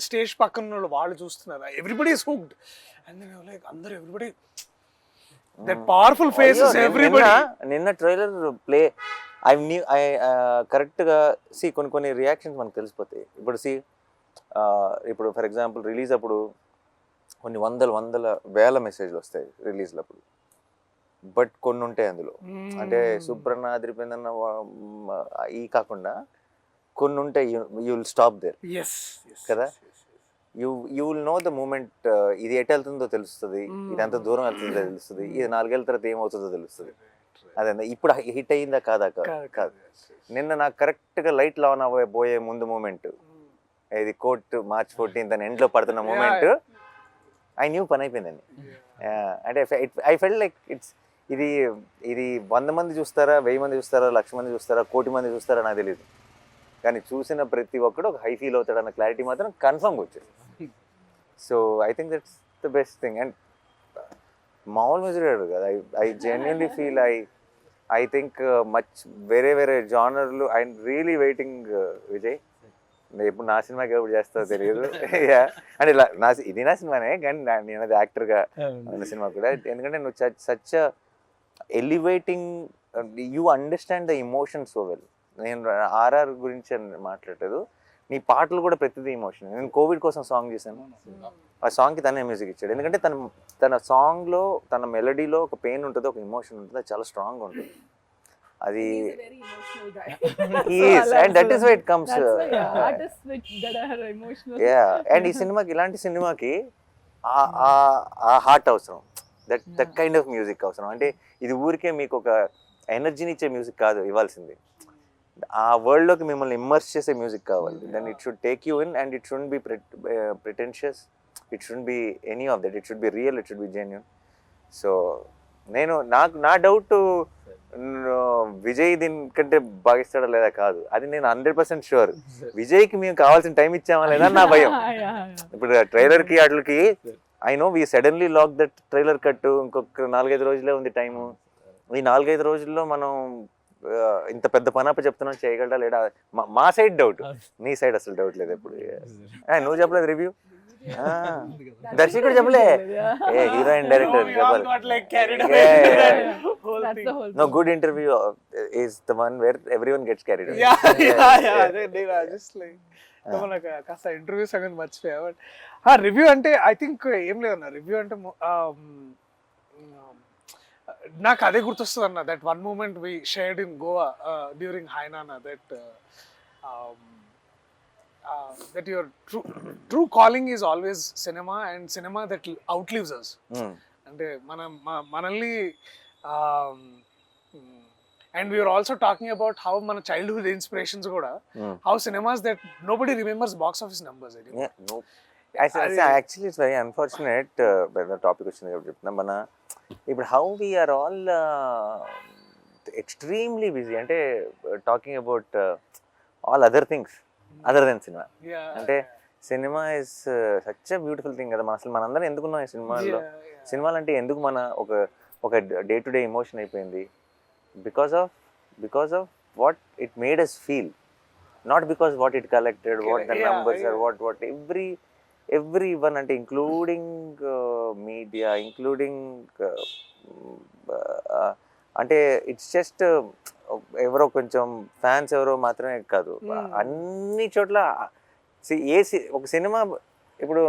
స్టేజ్ పక్కన వాళ్ళు చూస్తున్నారు, everybody is hooked and like అందరూ everybody that powerful faces everybody. నిన్న ట్రైలర్ ప్లే ఐ కరెక్ట్గా కొన్ని రియాక్షన్స్ మనకు తెలిసిపోతాయి. ఇప్పుడు ఫర్ ఎగ్జాంపుల్ రిలీజ్ అప్పుడు కొన్ని వందల వేల మెసేజ్లు వస్తాయి రిలీజ్లు అప్పుడు, బట్ కొన్ని ఉంటాయి అందులో. అంటే సుప్రన్న అదిరిపోయిందన్న ఈ కాకుండా కొన్ని ఉంటాయి, యూ విల్ స్టాప్ దేర్ కదా. You will know the moment, ఇది ఎటు వెళ్తుందో తెలుస్తుంది, ఇది ఎంత దూరం వెళ్తుందో తెలుస్తుంది, ఇది 4 ఏళ్ళ తర్వాత ఏమవుతుందో తెలుస్తుంది. అదే ఇప్పుడు హిట్ అయ్యిందా కాదా కాదు. నిన్న నాకు కరెక్ట్గా లైట్ ఆన్ అవ్వబోయే ముందు మూమెంట్, ఇది కోర్ట్ March 14th అని ఎండ్లో పడుతున్న మూమెంట్, ఐ న్యూ పని అయిపోయిందండి. అంటే ఐ ఫెల్ట్ లైక్ ఇది ఇది 100 మంది చూస్తారా, 1000 మంది చూస్తారా, 1,00,000 మంది చూస్తారా, 1,00,00,000 మంది చూస్తారా నాకు తెలియదు. కానీ చూసిన ప్రతి ఒక్కడు ఒక హై ఫీల్ అవుతాడన్న క్లారిటీ మాత్రం కన్ఫర్మ్గా వచ్చేది. So I think that's the best thing. And మామూలు మ్యూజిక్ కదా, I genuinely feel I think much వేరే జానర్లు. ఐ రియలీ వెయిటింగ్ విజయ్, ఎప్పుడు నా సినిమాకి ఎప్పుడు చేస్తావో తెలియదు. అంటే ఇలా ఇది నా సినిమానే, కానీ నేను అది యాక్టర్గా ఉన్న సినిమా కూడా. ఎందుకంటే నువ్వు such elevating, you understand the emotion so well. నేను ఆర్ఆర్ గురించి మాట్లాడలేదు, నీ పాటలు కూడా ప్రతిదీ ఇమోషన్. నేను కోవిడ్ కోసం సాంగ్ చేశాను, ఆ సాంగ్కి తనే మ్యూజిక్ ఇచ్చాడు. ఎందుకంటే తన సాంగ్లో, తన మెలడీలో ఒక పెయిన్ ఉంటుంది, ఒక ఇమోషన్ ఉంటుంది, అది చాలా స్ట్రాంగ్గా ఉంటుంది. అది and that is why it comes. And ఈ సినిమాకి, ఇలాంటి సినిమాకి ఆ హార్ట్ అవసరం, దట్ కైండ్ ఆఫ్ మ్యూజిక్ అవసరం. అంటే ఇది ఊరికే మీకు ఒక ఎనర్జీని ఇచ్చే మ్యూజిక్ కాదు ఇవ్వాల్సింది, ఆ వరల్డ్లోకి మిమ్మల్ని ఇమ్మర్స్ చేసే మ్యూజిక్ కావాలి. Then it should take you in, and it should be pretentious, it should be any of that, it should be real, it should be genuine. So నా డౌట్ విజయ్ దీనికంటే భావిస్తాడా లేదా కాదు, అది నేను 100% షూర్. విజయ్కి మేము కావాల్సిన టైం ఇచ్చామా లేదా నా భయం. ఇప్పుడు ట్రైలర్కి వాటికి I know we suddenly lock that trailer cut, ఇంకొక 4-5 రోజులే ఉంది టైము. ఈ 4-5 రోజుల్లో మనం ఇంత పెద్ద పనప్ప చెప్తున్నాం, చేయగలడా లేడా మా సైడ్ డౌట్, నీ సైడ్ అసలు డౌట్ లేదు ఎప్పుడు. నువ్వు చెప్పలేదు రివ్యూ, దర్శకుడు చెప్పలే, ఏ heroine director no good interview is the one where everyone gets carried. కాస్త ఇంటర్వ్యూ సంగతి మర్చిపోయా. బట్ రివ్యూ అంటే ఐ థింక్ ఏం లేదన్న, రివ్యూ అంటే నాకు అదే గుర్తొస్తుంది అన్న, that one moment we shared in Goa during హైనానా, that your true calling is always cinema, and cinema that outlives us. అంటే మనల్ని and we were also talking about how మన childhood inspirations కూడా, how cinemas that nobody remembers box office numbers anymore. Actually it's very unfortunate. Topic వచ్చింది కాబట్టి చెప్తున్నా, మన ఇప్పుడు how we're all extremely busy, అంటే talking about all other things other then cinema. అంటే cinema is such a beautiful thing కదా. అసలు మనందరం ఎందుకున్నాం ఈ సినిమాల్లో? సినిమాలు అంటే ఎందుకు ఒక డే టు డే ఎమోషన్ అయిపోయింది, because of what it made us feel, not because what it collected, what the numbers are, what every one, అంటే ఇంక్లూడింగ్ మీడియా, ఇంక్లూడింగ్ అంటే ఇట్స్ జస్ట్ ఎవరో కొంచెం ఫ్యాన్స్ ఎవరో మాత్రమే కాదు, అన్ని చోట్ల ఒక సినిమా. ఇప్పుడు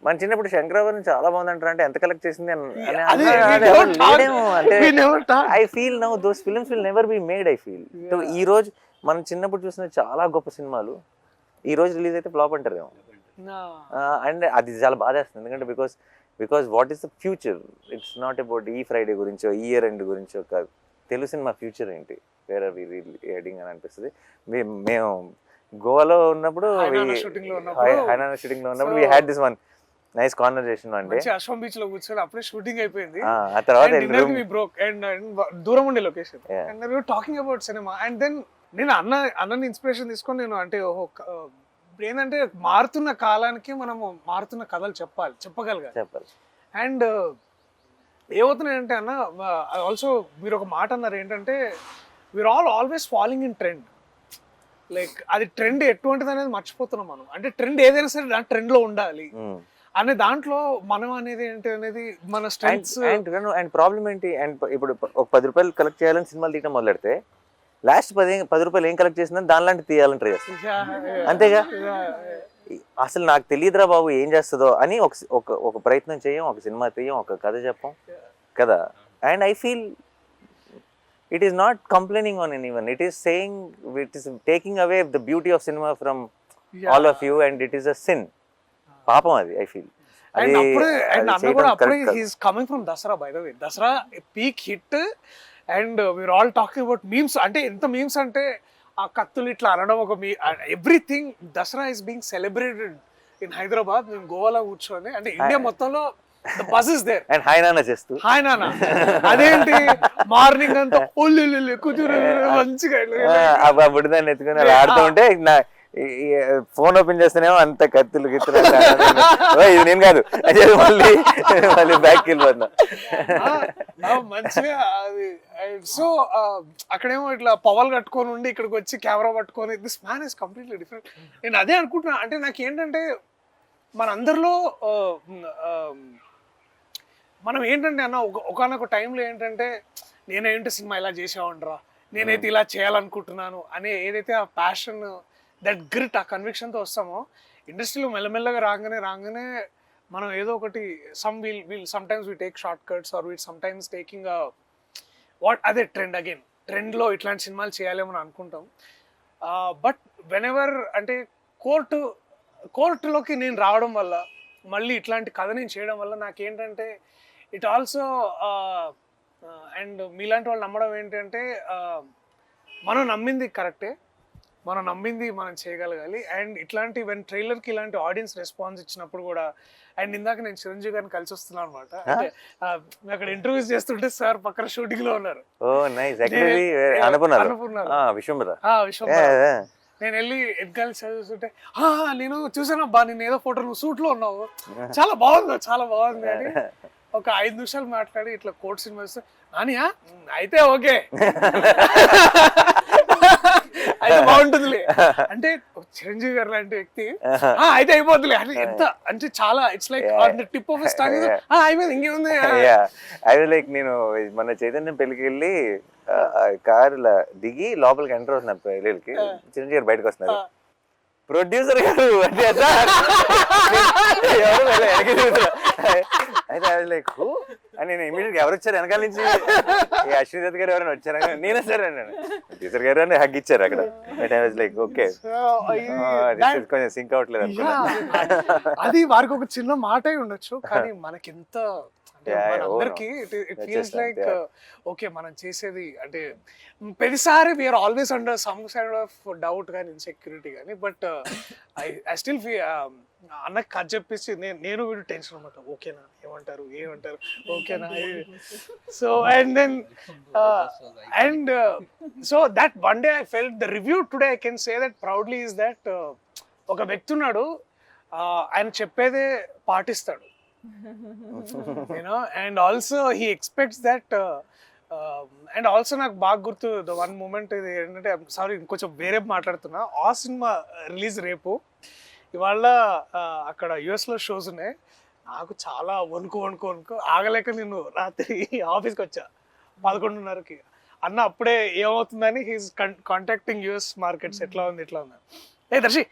మన చిన్నప్పుడు శంకరాభరణం చాలా బాగుందంటారు, అంటే ఎంత కలెక్ట్ చేసింది అంటే I feel now those films will never be made. I feel ఈ రోజు మనం చిన్నప్పుడు చూసిన చాలా గొప్ప సినిమాలు ఈ రోజు రిలీజ్ అయితే ఫ్లాప్ అంటారేమో. అండ్ అది చాలా బాధేస్తుంది, ఎందుకంటే because what is the future, it's not about ఈ ఫ్రైడే గురించో, ఈ ఇయర్ ఎండ్ గురించో కాదు. తెలుగు సినిమా ఫ్యూచర్ ఏంటి, వేరే హెడింగ్ అని అనిపిస్తుంది. మేము గోవాలో ఉన్నప్పుడు, హైనానా షూటింగ్ లో ఉన్నప్పుడు we had this one nice conversation one day. అశ్వం బీచ్ లో కూర్చొని అప్పుడే షూటింగ్ అయిపోయింది, ఆ తర్వాత దూరం ఉండే location, and we were talking about cinema, and then నేను అన్నని ఇన్స్పిరేషన్ తీసుకొని నేను అంటే ఏంటంటే మారుతున్న కాలానికి మనము మారుతున్న కథలు చెప్పగలగాలి. అండ్ ఏమవుతున్నాయంటే అన్న, ఆల్సో మీరు ఒక మాట అన్నారు ఏంటంటే, we are always following in trend. Like అది ట్రెండ్ ఎటువంటిది అనేది మర్చిపోతున్నాం మనం. అంటే ట్రెండ్ ఏదైనా సరే దాని ట్రెండ్ లో ఉండాలి అనే దాంట్లో మనం అనేది ఏంటి అనేది మన స్ట్రెంగ్స్. అండ్ ప్రాబ్లం ఏంటి, అండ్ ఇప్పుడు ఒక 10 రూపాయలు కలెక్ట్ చేయాలని సినిమాలు తీయడం మొదలెడితే లాస్ట్ 10 రూపాయలు ఏం కలెక్ట్ చేసిందని దానిలాంటి తీయాలని ట్రై చేస్తాం, అంతేగా. అసలు నాకు తెలియదురా బాబు ఏం చేస్తుందో అని ఒక ప్రయత్నం చేయం, ఒక సినిమా తీయం, ఒక కథ చెప్పం కదా. And I feel it is not complaining on anyone, it is saying, it is taking away the beauty of cinema from all of you, and it is a sin. పాపం అది ఐ ఫీల్. అండ్ అన్న కూడా అప్పుడే he is coming from Dasara, by the way. Dasara peak hit, and we are all talking about memes. అంటే ఎంత memes అంటే ఆ కత్తులు ఇట్లా అనడం, ఒక everything. Dussehra is being celebrated in Hyderabad. మేము గోవాలో కూర్చొని, అంటే ఇండియా మొత్తంలో the buzz is there. And hi నాన్న చేస్తూ హాయ్ నాన్న అదేంటి మార్నింగ్ అంతా ఒళ్ళు కూతురు మంచిగా ఆ బుడిదాన్ని ఎత్తుకుని అలా ఆడుతూ ఉంటే నా ఫోన్ ఓపెన్ చేస్తేనేమో అంత కత్తులు గిత్తులు ఇది నేను కాదు అదే మళ్ళీ మళ్ళీ బ్యాక్ వెళ్ళిపోతున్నా. మంచిగా అది. సో అక్కడేమో ఇట్లా పవల్ కట్టుకొని ఉండి ఇక్కడికి వచ్చి కెమెరా పట్టుకొని this man is completely different. నేను అదే అనుకుంటున్నా. అంటే నాకు ఏంటంటే మనందరిలో మనం ఏంటంటే అన్న ఒకనొక టైంలో ఏంటంటే నేనేంటి సినిమా ఇలా చేసేవాడిరా, నేనైతే ఇలా చేయాలనుకుంటున్నాను అనే ఏదైతే ఆ ప్యాషన్, దట్ గ్రిట్, ఆ కన్విక్షన్తో వస్తామో ఇండస్ట్రీలో మెల్లమెల్లగా రాగానే మనం ఏదో ఒకటి sometimes we take shortcuts or we sometimes taking అదే ట్రెండ్లో ఇట్లాంటి సినిమాలు చేయాలేమని అనుకుంటాం. బట్ వెన్ ఎవర్ అంటే కోర్టులోకి నేను రావడం వల్ల, మళ్ళీ ఇట్లాంటి కథ నేను చేయడం వల్ల నాకేంటంటే ఇట్ ఆల్సో అండ్ మీలాంటి వాళ్ళు నమ్మడం ఏంటంటే మనం నమ్మింది కరెక్టే, మనం నమ్మింది మనం చేయగలగాలి. అండ్ ఇట్లాంటి ట్రైలర్కి ఇలాంటి ఆడియన్స్ రెస్పాన్స్ ఇచ్చినప్పుడు కూడా, అండ్ ఇందాక నేను చిరంజీవి గారిని కలిసి వస్తున్నాను అనమాట. అంటే అక్కడ ఇంటర్వ్యూస్ చేస్తుంటే సార్ పక్కన షూటింగ్ లో ఉన్నారు. నేను వెళ్ళి ఎన్నికలు చదువుతుంటే నేను చూసాను అబ్బా, నేను ఏదో ఫోటో నువ్వు సూట్ లో ఉన్నావు, చాలా బాగుంది అని ఒక 5 నిమిషాలు మాట్లాడి ఇట్లా కోర్ట్ సినిమా ఇస్తే నానియా అయితే ఓకే అయితే బాగుంటుందిలే అంటే చిరంజీవి గారు లాంటి వ్యక్తి అయితే అయిపోద్దులే అని ఎంత అంటే చాలా it's like on the tip of his tongue అయిపోయింది ఇంకేముంది. అది లైక్ నేను మన చైతన్యం పెళ్లికి వెళ్ళి కారులో దిగి లోపలికి ఎంటర్ అవుతున్నా పెళ్ళికి, చిరంజీవి గారు బయటకు వస్తున్నారు, ప్రొడ్యూసర్ గారు అంటే అయితే అది లైక్ అని నేను ఇమీడియట్ ఎవరు వచ్చారు వెనకాల నుంచి, అశ్విని దత్ గారు ఎవరైనా వచ్చారా, నేనే సార్ అన్నాను. ప్రొడ్యూసర్ గారు అని హగ్ ఇచ్చారు అక్కడ. But I was like okay కొంచెం సింక్ అవట్లేదు అనుకున్నా. అది వారికి ఒక చిన్న మాట ఉండొచ్చు, కానీ మనకెంత అందరికి ఇట్ ఫీల్స్ లైక్ ఓకే మనం చేసేది అంటే ప్రతిసారి we are always under some side of doubt కానీ ఇన్సెక్యూరిటీ కానీ. బట్ ఐ స్టిల్ అన్నకి కథ చెప్పేసి నేను వీడు టెన్షన్ అనమాట, ఓకేనా ఏమంటారు ఓకేనా. So and then and so that one day I felt the review today I can say that proudly is that ఒక వ్యక్తి ఉన్నాడు, ఆయన చెప్పేదే పాటిస్తాడు, you know, and also he expects that. And also నాకు బాగా గుర్తు ద వన్ మూమెంట్ ఇది ఏంటంటే, సారీ ఇంకొంచెం వేరే మాట్లాడుతున్నా, ఆ సినిమా రిలీజ్ రేపు, ఇవాళ అక్కడ యుఎస్లో షోస్ ఉన్నాయి, నాకు చాలా వణుకు ఆగలేక నేను రాత్రి ఆఫీస్కి వచ్చా 11:30కి. అన్న అప్పుడే ఏమవుతుందని హీస్ కాంటాక్టింగ్ యుఎస్ మార్కెట్స్, ఎట్లా ఉంది ఏ దర్శి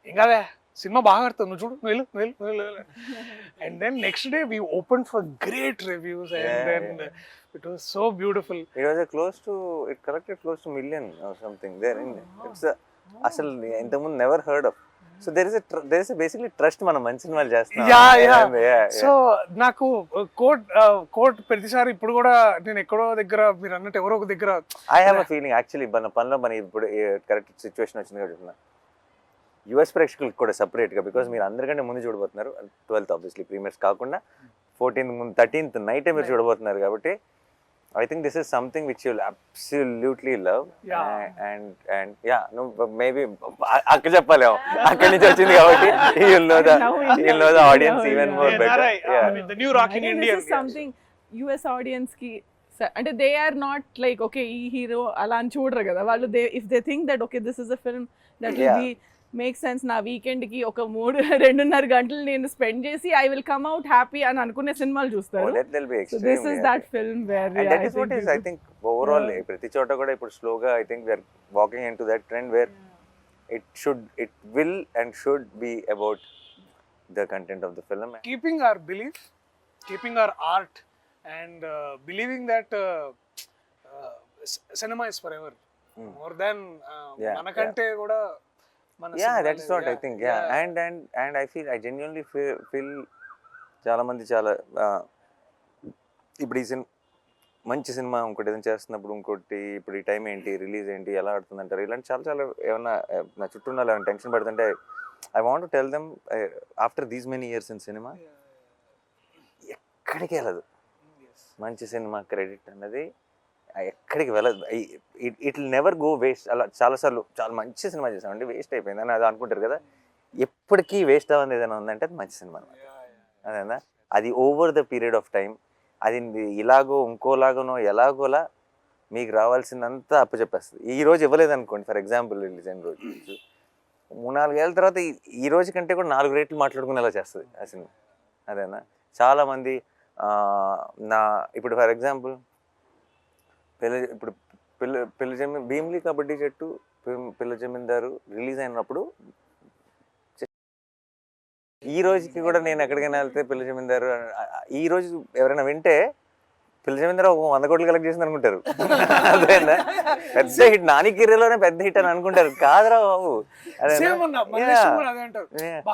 ఏం కాదే సినిమా బాగా ఆడుతుంది, నువ్వు చూడు నువ్వు వెళ్ళు. And then next day we open for great reviews and then it was so beautiful. It was close to it collected close to million or something there in it's అసలు ఇంతకుముందు never heard of. So there is a basically trust మనం మంచి సినిమాలు చేస్తున్నాం. So నాకు court ప్రతిసారి ఇప్పుడు కూడా నేను ఎక్కడో దగ్గర మీరు అన్నట్టు ఎవరో ఒక దగ్గర I have a feeling actually మన పనిలో మన ఇప్పుడు కరెక్ట్ సిచ్యువేషన్ వచ్చింది కాబట్టి యుఎస్ ప్రేక్షకులకు కూడా సపరేట్గా, బికాస్ మీరు అందరికంటే ముందు చూడబోతున్నారు 12th ఆబ్వియస్లీ ప్రీమియర్స్ కాకుండా 14th ముందు 13th నైట్ మీరు చూడబోతున్నారు కాబట్టి I think this is something which you'll absolutely love. And yeah నువ్వు మేబీ అక్కడ చెప్పలేము, అక్కడి నుంచి వచ్చింది కాబట్టి you'll know the audience even more better. The new rock in India. This is something US audience ki అంటే they are not like okay ఈ hero అలా అని చూడరు కదా వాళ్ళు. If they think that okay this is a film that will be make sense, నా weekend కి ఒక 2.5 గంటలు నేను స్పెండ్ చేసి I will come out happy అని అనుకునే సినిమాలు చూస్తారు. This is that film where I think overall ప్రతి చోట కూడా ఇప్పుడు స్లోగా I think we are walking into that trend wear it will and should be about the content of the film, keeping our belief, keeping our art, and believing that cinema is forever, more than manakante kuda mana. That is what I think. And I genuinely feel చాలా మంది చాలా ఇప్పుడు ఈ మంచి cinema ఇంకోటి ఏదైనా చేస్తున్నప్పుడు ఇంకోటి ఇప్పుడు ఈ టైం ఏంటి రిలీజ్ ఏంటి ఎలా ఆడుతుంది అంటారు, ఇలాంటి చాలా ఏమన్నా నా చుట్టూ ఉన్న ఏమైనా టెన్షన్ పడుతుంటే I want to tell them after these many years in cinema ఎక్కడికి వెళ్ళదు. మంచి సినిమా క్రెడిట్ అన్నది ఎక్కడికి వెళ్ళదు. It will never go waste. అలా చాలాసార్లు చాలా మంచి సినిమా చేసామండి, వేస్ట్ అయిపోయింది అని అది అనుకుంటారు కదా. ఎప్పటికీ వేస్ట్ అవ్వని ఏదైనా ఉందంటే అది మంచి సినిమా అన్నమాట. అదేనా, అది over the period of time అది ఇలాగో ఇంకోలాగనో ఎలాగోలా మీకు రావాల్సిందంతా అప్పచెప్పేస్తుంది. ఈ రోజు ఇవ్వలేదు అనుకోండి, ఫర్ ఎగ్జాంపుల్ రిలీజ్ అయిన రోజు 3-4 ఏళ్ళ తర్వాత ఈ రోజు కంటే కూడా 4 రేట్లు మాట్లాడుకునేలా చేస్తుంది ఆ సినిమా. అదేనా, చాలామంది నా ఇప్పుడు ఫర్ ఎగ్జాంపుల్ పిల్ల జమీన్ భీమ్లీ కబడ్డీ జట్టు పిల్ల జమీందారు రిలీజ్ అయినప్పుడు ఈ రోజుకి కూడా నేను ఎక్కడికైనా వెళ్తే పిల్ల జమీందారు ఈ రోజు ఎవరైనా వింటే పిల్ల జమీందారు 100 కోట్లు కలెక్ట్ చేసింది అనుకుంటారు. అదేనా, పెద్ద హిట్, నాని కెరీర్లోనే పెద్ద హిట్ అని అనుకుంటారు. కాదురా బాబు,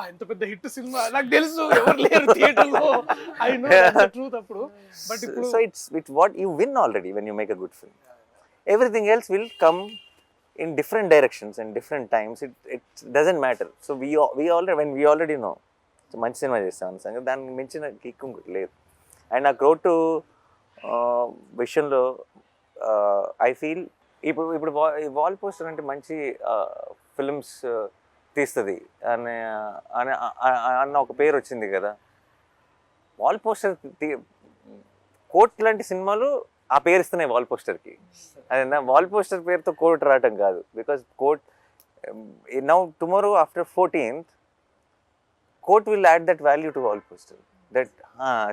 ఎంత పెద్ద హిట్ సినిమా నాకు తెలుసు, ఎవరు లేరు థియేటర్లో. I know the truth. అప్పుడు బట్ ఇప్పుడు so it's what you win already when you make a good film. Everything else will come in different directions and different times. It doesn't matter. So we already know మంచి cinema చేస్తాం సంగతి, దానికి మించిన kick ఇంకోటి లేదు. And ఆ క్రోటు విషయంలో I feel ఇప్పుడు వాల్ పోస్టర్ అంటే మంచి ఫిల్మ్స్ తీస్తుంది అన్న ఒక పేరు వచ్చింది కదా. వాల్ పోస్టర్ కోట్ లాంటి సినిమాలు ఆ పేరు ఇస్తున్నాయి వాల్ పోస్టర్కి. అదేనా, వాల్ పోస్టర్ పేరుతో కోట్ రావటం కాదు. Because Court now tomorrow after 14th Court will add that value to wall poster. That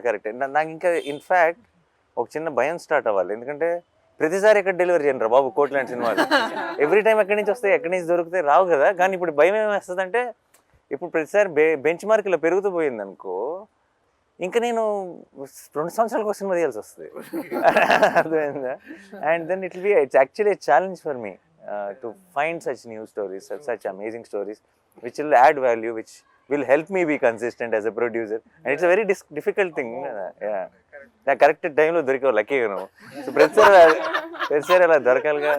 correct. నాకు ఇంకా ఇన్ఫ్యాక్ట్ ఒక చిన్న భయం స్టార్ట్ అవ్వాలి. ఎందుకంటే ప్రతిసారి ఎక్కడ డెలివరీ చేయండి రా బాబు కోట్ లాంటి సినిమాలు. ఎవ్రీ టైం ఎక్కడి నుంచి వస్తాయి, ఎక్కడి నుంచి దొరికితే రావు కదా. కానీ ఇప్పుడు భయం ఏమేస్తుంది అంటే ఇప్పుడు ప్రతిసారి బెంచ్ మార్క్ ఇలా పెరుగుతూ పోయింది అనుకో, ఇంకా నేను 2 సంవత్సరాలకు సినిమా తీయాల్సి వస్తుంది. అర్థమైందా? And then it's actually a challenge for me to find such new stories, such amazing stories which will add value, which will help me be consistent as a producer, and it's a very difficult thing. Yeah, నా correct టైంలో దొరికావు లక్కీగా నువ్వు. So ప్రతిసారి అలా దొరకాలిగా.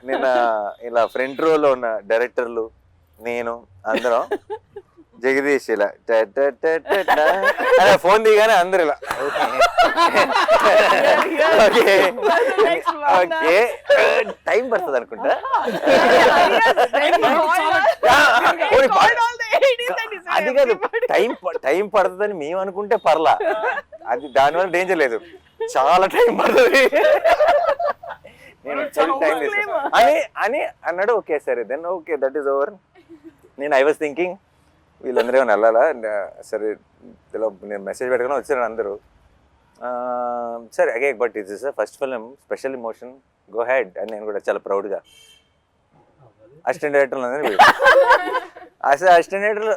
నిన్న ఇలా front రోలో ఉన్న డైరెక్టర్లు నేను అందరం జగదీష్ ఇలా ఫోన్ దిగానే అందరు ఇలా ఓకే ఓకే టైం పడుతుంది అనుకుంటా. అది కాదు, టైం పడుతుందని మేము అనుకుంటే పర్లా, అది దానివల్ల డేంజర్ లేదు. చాలా టైం పడుతుంది నేను టైం అని అన్నాడు. ఓకే సరే then okay that is over. నేను ఐ వాజ్ థింకింగ్ వీళ్ళందరూ ఏమైనా వెళ్ళాలా, సరే ఇలా నేను మెసేజ్ పెట్టగానే వచ్చారు అందరూ. సరే అగే but it is first film, special emotion, go head అని నేను కూడా చాలా ప్రౌడ్గా అసిస్టెంట్ డైరెక్టర్లు అందరూ అసలు అసిస్టెంట్ డైరెక్టర్లు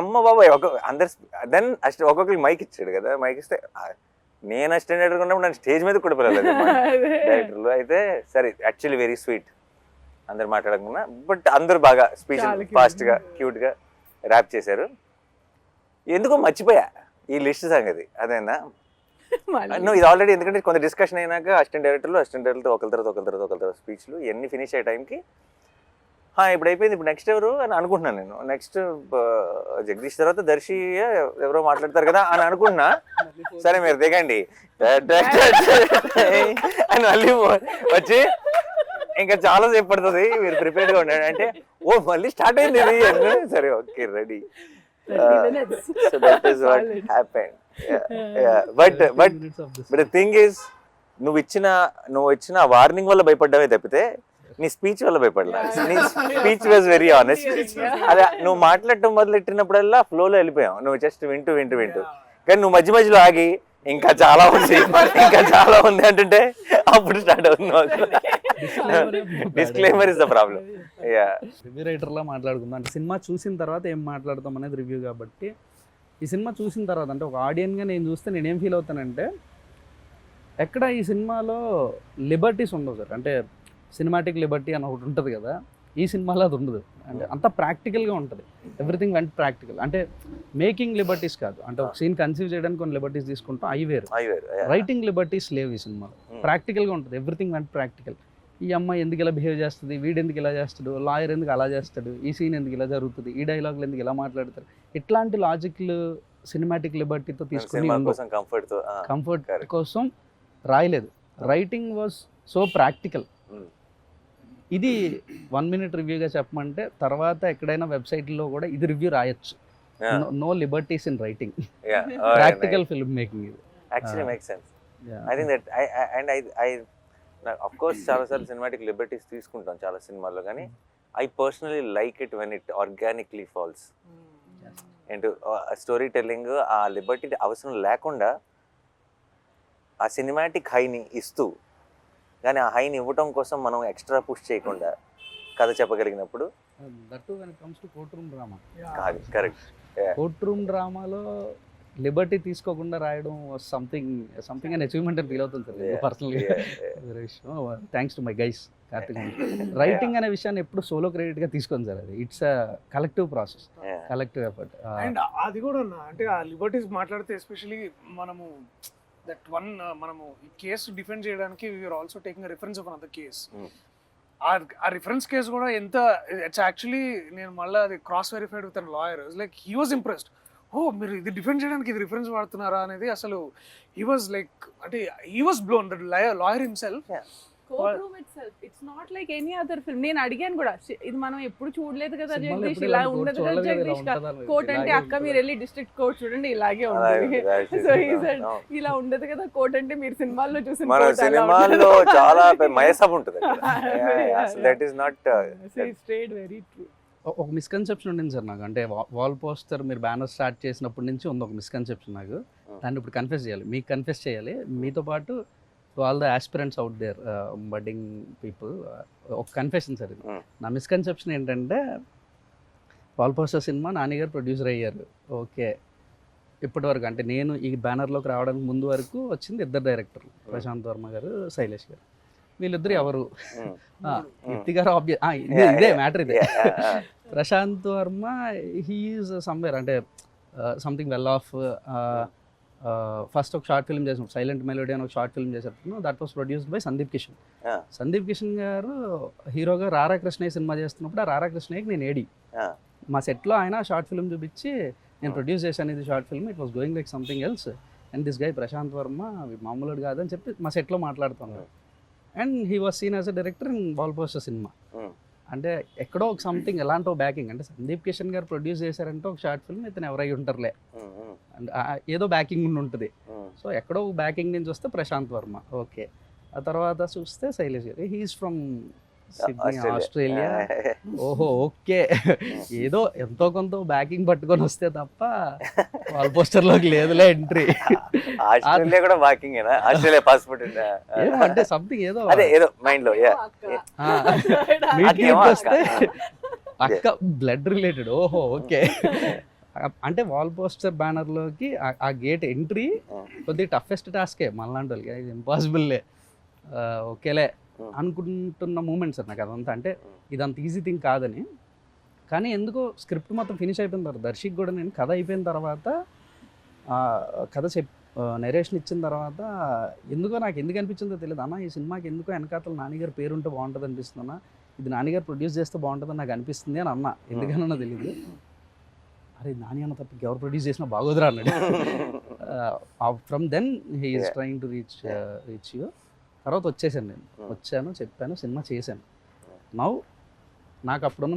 అమ్మ బాబాయ్ అందరు దెన్ ఒక్కొక్కరికి మైక్ ఇచ్చాడు కదా. మైక్ ఇస్తే నేను అసిస్టెంట్ డైరెక్టర్ ఉన్నప్పుడు నన్ను స్టేజ్ మీద కూడా పిల్లలేదు డైరెక్టర్లు. అయితే సరే యాక్చువల్లీ వెరీ స్వీట్ అందరు మాట్లాడకుండా, బట్ అందరూ బాగా స్పీచ్ ఫాస్ట్గా క్యూట్గా ర్యాప్ చేశారు. ఎందుకో మర్చిపోయా ఈ లిస్ట్ సంగతి. అదేనా నువ్వు ఇది ఆల్రెడీ, ఎందుకంటే కొంత డిస్కషన్ అయినాక అసిస్టెంట్ డైరెక్టర్లతో ఒకరి తర్వాత స్పీచ్లు ఇవన్నీ ఫినిష్ అయ్యే టైంకి ఇప్పుడు అయిపోయింది, ఇప్పుడు నెక్స్ట్ ఎవరు అని అనుకుంటున్నాను నేను. నెక్స్ట్ జగదీష్ తర్వాత దర్శి ఎవరో మాట్లాడతారు కదా అని అనుకుంటున్నా. సరే మీరు దిగండి అని మళ్ళీ వచ్చి ఇంకా చాలా సేపు పడుతుంది, మీరు ప్రిపేర్డ్గా ఉండండి అంటే ఓ మళ్ళీ స్టార్ట్ అయింది ఇది. సరే okay ready. So that is what happened. Yeah. But the thing is, నువ్వు ఇచ్చిన వార్నింగ్ వల్ల భయపడ్డావే తప్పితే నీ స్పీచ్ వల్ల భయపడలా. నీ స్పీచ్ వాజ్ వెరీ ఆనెస్ట్. అదే నువ్వు మాట్లాడటం మొదలెట్టినప్పుడల్లా ఫ్లోలో వెళ్ళిపోయావు, నువ్వు జస్ట్ వింటూ కానీ నువ్వు మధ్యలో ఆగి ఇంకా చాలా ఉంది అంటుంటే అప్పుడు స్టార్ట్ అవుతుంది. Disclaimer is the problem. Review రైటర్లా మాట్లాడుకుందాం అంటే సినిమా చూసిన తర్వాత ఏం మాట్లాడతాం అనేది రివ్యూ. కాబట్టి ఈ సినిమా చూసిన తర్వాత అంటే ఒక ఆడియన్గా నేను చూస్తే నేనేం ఫీల్ అవుతానంటే, ఎక్కడ ఈ సినిమాలో లిబర్టీస్ ఉండవు సార్. అంటే సినిమాటిక్ లిబర్టీ అని ఒకటి ఉంటుంది కదా, ఈ సినిమాలో అది ఉండదు. అంటే అంత ప్రాక్టికల్గా ఉంటుంది, ఎవ్రీథింగ్ వెంట్ ప్రాక్టికల్. అంటే మేకింగ్ లిబర్టీస్ కాదు, అంటే ఒక సీన్ కన్సీవ్ చేయడానికి కొన్ని లిబర్టీస్ తీసుకుంటాం, అవి వేరు. రైటింగ్ లిబర్టీస్ లేవు ఈ సినిమాలో, ప్రాక్టికల్గా ఉంటుంది, ఎవ్రీథింగ్ వెంట్ ప్రాక్టికల్. ఈ అమ్మాయి ఎందుకు ఇలా బిహేవ్ చేస్తుంది, వీడు ఎందుకు ఇలా చేస్తాడు, లాయర్ ఎందుకు అలా చేస్తాడు, ఈ సీన్ ఎందుకు ఇలా జరుగుతుంది, ఈ డైలాగులు ఎందుకు ఇలా మాట్లాడతారు, ఇట్లాంటి లాజిక్లు సినిమాటిక్ లిబర్టీతో తీసుకుని సినిమా కోసం కంఫర్ట్ తో కంఫర్ట్ correct. కోసం రాయలేదు. Writing was so practical. Mm. ఇది 1 minute రివ్యూగా చెప్పమంటే తర్వాత ఎక్కడైనా వెబ్సైట్లో కూడా ఇది రివ్యూ రాయొచ్చు. No liberties in writing, practical film making ఇది. Actually make sense. I think that I of course చాలా సార్లు సినిమాటిక్ లిబర్టీస్ తీసుకుంటాం చాలా సినిమాల్లో, కానీ I personally like it when it organically falls and story telling ఆ లిబర్టీ అవసరం లేకుండా ఆ సినిమాటిక్ హైని ఇస్తూ, కానీ ఆ హైని ఇవ్వటం కోసం మనం ఎక్స్ట్రా పుష్ చేయకుండా కథ చెప్పగలిగినప్పుడు that when it comes to court room drama. కాదు కరెక్ట్. కోర్ట్ రూమ్ డ్రామాలో లిబర్టీ తీసుకోకుండా రాయడం సంథింగ్ అండ్ అచీవ్మెంట్ అని ఫీల్ అవుతుంది సార్ పర్సనల్గా. Thanks to my guys Karthik. Writing అనే విషయాన్ని ఎప్పుడు సోలో క్రెడిట్గా తీసుకోండి సార్, అది it's a collective process, collective effort. And అది కూడా అంటే ఆ లిబర్టీస్ మాట్లాడితే ఎస్పెషలీ మనము దట్ వన్ మనము ఈ కేసు డిఫెండ్ చేయడానికి we are also taking reference of another case. ఆ రిఫరెన్స్ కేసు కూడా ఎంత ఇట్స్ యాక్చువల్లీ నేను మళ్ళీ అది cross verified with an lawyer. Like he was impressed. ఓ మీరు ఇది డిఫెండ్ చేయడానికి ఇది రిఫరెన్స్ వాడుతున్నారా అనేది అసలు హీ వాజ్ లైక్ అంటే he was blown that lawyer himself. Court room itself it's not like any other film. నేను అడిగాను కూడా, ఇది మనం ఎప్పుడు చూడలేదు కదా జగదీష్, ఇలా ఉండదు కదా జగదీష్. కోర్ట్ అంటే అక్క మీరు వెళ్ళి డిస్ట్రిక్ట్ కోర్ట్ చూడండి ఇలాగే ఉంటుంది. సో ఈ సైడ్ ఇలా ఉండదు కదా కోర్ట్ అంటే మీరు సినిమాల్లో చూసిన మన సినిమాల్లో చాలా మయసభ ఉంటుంది. That is not straight very true. ఒక మిస్కన్సెప్షన్ ఉండింది సార్ నాకు, అంటే వాల్ పోస్టర్ మీరు బ్యానర్ స్టార్ట్ చేసినప్పటి నుంచి ఉంది ఒక మిస్కన్సెప్షన్ నాకు. దాన్ని ఇప్పుడు కన్ఫెస్ చేయాలి, మీకు కన్ఫెస్ చేయాలి, మీతో పాటు all the aspirants out there budding people. ఒక కన్ఫెషన్ సార్ ఇది. నా మిస్కన్సెప్షన్ ఏంటంటే వాల్ పోస్టర్ సినిమా నాని గారు ప్రొడ్యూసర్ అయ్యారు, ఓకే. ఇప్పటి వరకు అంటే నేను ఈ బ్యానర్లోకి రావడానికి ముందు వరకు వచ్చింది 2 డైరెక్టర్లు, ప్రశాంత్ వర్మ గారు, శైలేష్ గారు. వీళ్ళిద్దరు ఎవరు? కీర్తి గారు ఇదే మ్యాటర్ ఇదే. ప్రశాంత్ వర్మ హీఈస్ సమ్వేర్ అంటే సంథింగ్ వెల్ ఆఫ్. ఫస్ట్ ఒక షార్ట్ ఫిల్మ్ చేసినప్పుడు సైలెంట్ మెలోడీ అని ఒక షార్ట్ ఫిల్మ్ చేసినప్పుడు that was produced by Sandeep Kishan. Sandeep Kishan గారు హీరోగా రారా కృష్ణయ్య సినిమా చేస్తున్నప్పుడు ఆ రారా కృష్ణయ్యకి నేను ఏడి మా సెట్లో ఆయన షార్ట్ ఫిల్మ్ చూపించి నేను ప్రొడ్యూస్ చేశాను ఇది short film, it was going like something else and this guy Prashanth Varma మామూలుడు కాదని చెప్పి మా సెట్లో మాట్లాడుతున్నాను. And he was seen as a director in wall poster సినిమా. అంటే ఎక్కడో ఒక సంథింగ్ ఎలాంటి బ్యాకింగ్ అంటే సందీప్ కిషన్ గారు ప్రొడ్యూస్ చేశారంటే ఒక షార్ట్ ఫిల్మ్ ఇతను ఎవరై ఉంటారులే అండ్ ఏదో బ్యాకింగ్ ఉంటుంది. సో ఎక్కడో బ్యాకింగ్ నుంచి వస్తే ప్రశాంత్ వర్మ, ఓకే. ఆ తర్వాత చూస్తే శైలేష్ గారు, హీఈస్ ఫ్రమ్ సిడ్నీ ఆస్ట్రేలియా. ఓహో ఓకే, ఏదో ఎంతో కొంత బ్యాకింగ్ పట్టుకొని వస్తే తప్ప వాల్ పోస్టర్ లోకి లేదులే ఎంట్రీ. ఆస్ట్రేలియా కూడా బ్యాకింగ్ ఆస్ట్రేలియా పాస్పోర్ట్ అంటే సంథింగ్ ఏదో అదే ఏదో మైండ్ లో వస్తే అక్క బ్లడ్ రిలేటెడ్. ఓహో ఓకే. అంటే వాల్ పోస్టర్ బ్యానర్ లోకి ఆ గేట్ ఎంట్రీ కొద్దిగా టఫెస్ట్ టాస్కే మనలాంటి వాళ్ళకి, ఇది ఇంపాసిబుల్లే ఓకేలే అనుకుంటున్న మూమెంట్ సార్ నాకు అదంతా. అంటే ఇదంత ఈజీ థింగ్ కాదని, కానీ ఎందుకో స్క్రిప్ట్ మొత్తం ఫినిష్ అయిపోయిన తర్వాత దర్శక్ కూడా నేను కథ అయిపోయిన తర్వాత కథ నరేషన్ ఇచ్చిన తర్వాత ఎందుకో నాకు ఎందుకు అనిపించిందో తెలియదు, అన్న ఈ సినిమాకి ఎందుకో వెనకాతల నాన్నగారు పేరు ఉంటే బాగుంటుంది అనిపిస్తుందన్నా, ఇది నాన్నగారు ప్రొడ్యూస్ చేస్తే బాగుంటుందని నాకు అనిపిస్తుంది అని అన్న. ఎందుకన్నా తెలియదు. అరే నాని అన్న తప్ప ఎవరు ప్రొడ్యూస్ చేసినా బాగోదురా అన్నాడు. From then he is trying to reach you. తర్వాత వచ్చేసాను, నేను వచ్చాను, చెప్పాను, సినిమా చేశాను. నౌ నాకు అప్పుడున్న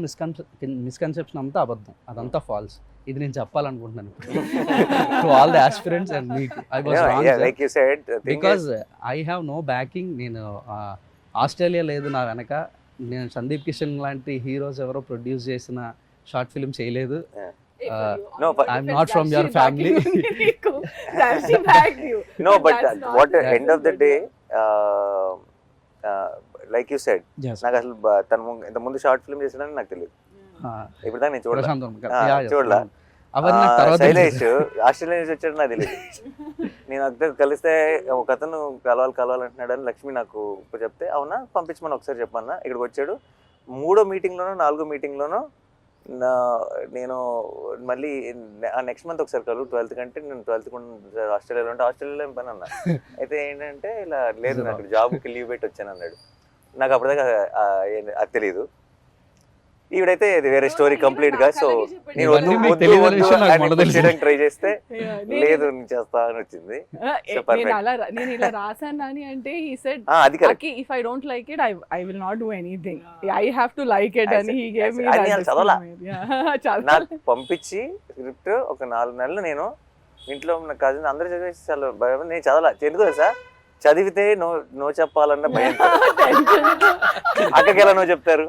మిస్కన్సెప్షన్ అంతా అబద్ధం, అదంతా ఫాల్స్. ఇది నేను చెప్పాలనుకుంటున్నాను to all the aspirants and మీకు. I was wrong because I have no backing. నేను ఆస్ట్రేలియా లేదు నా వెనక, నేను సందీప్ కిషన్ లాంటి హీరోస్ ఎవరో ప్రొడ్యూస్ చేసిన షార్ట్ ఫిల్మ్ చేయలేదు. I'm not from your family. No, but what end of the day, like you said, నాకు అసలు తను ఇంత ముందు షార్ట్ ఫిల్మ్ చేసాడని నాకు తెలియదు. ఇప్పుడు దాకా నేను చూడలా. శైలేష్ ఆస్ట్రేలియా నుంచి వచ్చాడు నాకు తెలియదు. నేను అక్కడ కలిస్తే ఒక అతను కలవాలంటున్నాడు అని లక్ష్మి నాకు చెప్తే, అవునా పంపించమని ఒకసారి చెప్పన్నా. ఇక్కడికి వచ్చాడు. 3వ మీటింగ్లోనో 4వ మీటింగ్లోనో నేను మళ్ళీ నెక్స్ట్ మంత్ ఒకసారి కలు 12th కంటే నేను 12th ఆస్ట్రేలియాలో ఉంటే ఆస్ట్రేలియాలో ఏం పని అన్నా. అయితే ఏంటంటే ఇలా లేదు నాకు జాబ్కి లీవ్ పెట్టి వచ్చాను అన్నాడు. నాకు అప్పటిదాకా అది తెలియదు. ఈవిడైతే ఇది వేరే స్టోరీ కంప్లీట్ గా. సో నేను ఇవన్నీ మీకు తెలియని విషయం నాకు మొదట తెలుసు. ట్రై చేస్తే లేదు నేను చేస్తా అని వచ్చింది. So perfect. నేను ఇలా రాసాను అని అంటే he said అది correct. Aki, if I don't like it, I will not do anything. I have to like it, I and said- he gave I me said, that. అది నేను చదవలా. చదవలా. నాకు పంపించి స్క్రిప్ట్ ఒక 4 నెలలు నేను ఇంట్లో ఉన్న కజిన్ అందరూ చదివేసి చాలా భయం. నేను చదవాల ఎందుకు తెలుసా, చదివితే నో చెప్పాలన్న భయం. అక్కకి ఎలా నో చెప్తారు,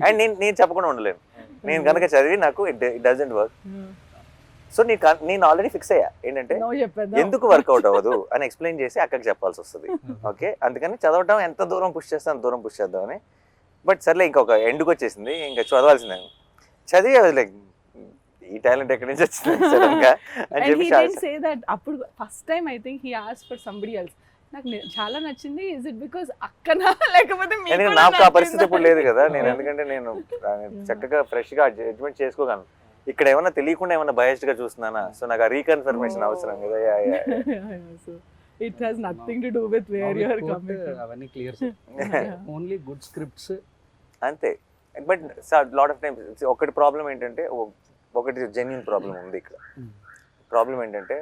అండ్ నేను చెప్పకుండా ఉండలేను. నేను కనుక చదివి నాకు ఇట్ డజంట్ వర్క్. సో నేను ఆల్రెడీ ఫిక్స్ అయ్యా ఏంటంటే No చెప్పేద్దాం. ఎందుకు వర్కౌట్ అవ్వదు అని ఎక్స్ప్లెయిన్ చేసి అక్కకి చెప్పాల్సి వస్తుంది. ఓకే, అందుకని చదవటం ఎంత దూరం పుష్ చేస్తే అంత దూరం పుష్ చేద్దామని. బట్ సర్లే ఇంకొక ఎండ్కి వచ్చేసింది, ఇంకా చదవాల్సిందే. చదివి లైక్ ఈ టాలెంట్ ఎక్కడి నుంచి వచ్చింది సడన్ గా అని And చెప్పి he didn't say that. అప్పుడు first time I think he asked for somebody else. నాకు చాలా నచ్చింది. ఇస్ ఇట్ బికాస్ అక్కనా లేకపోతే మీకు ఎందుకంటే కూడా నాకు ఆ నచ్చిందా? పరిస్థితి ఇప్పుడు లేదు కదా. నేను ఎందుకంటే నేను చక్కగా ఫ్రెష్ గా జడ్జ్మెంట్ చేసుకోగలను. ఇక్కడ ఏమన్నా తెలియకుండా ఏమన్నా బయస్డ్ గా చూస్తున్నానా, సో నాకు ఆ రీకన్ఫర్మేషన్ అవసరం కదా. So, it has nothing to do with where you are coming from. అవన్నీ క్లియర్ ఓన్లీ గుడ్ స్క్రిప్ట్స్. అంతే. బట్ లాట్ ఆఫ్ టైమ్స్ ఒకటి ప్రాబ్లం ఏంటంటే, ఒకటి జెన్యున్ ప్రాబ్లం ఉంది ఇక్కడ. ప్రాబ్లం ఏంటంటే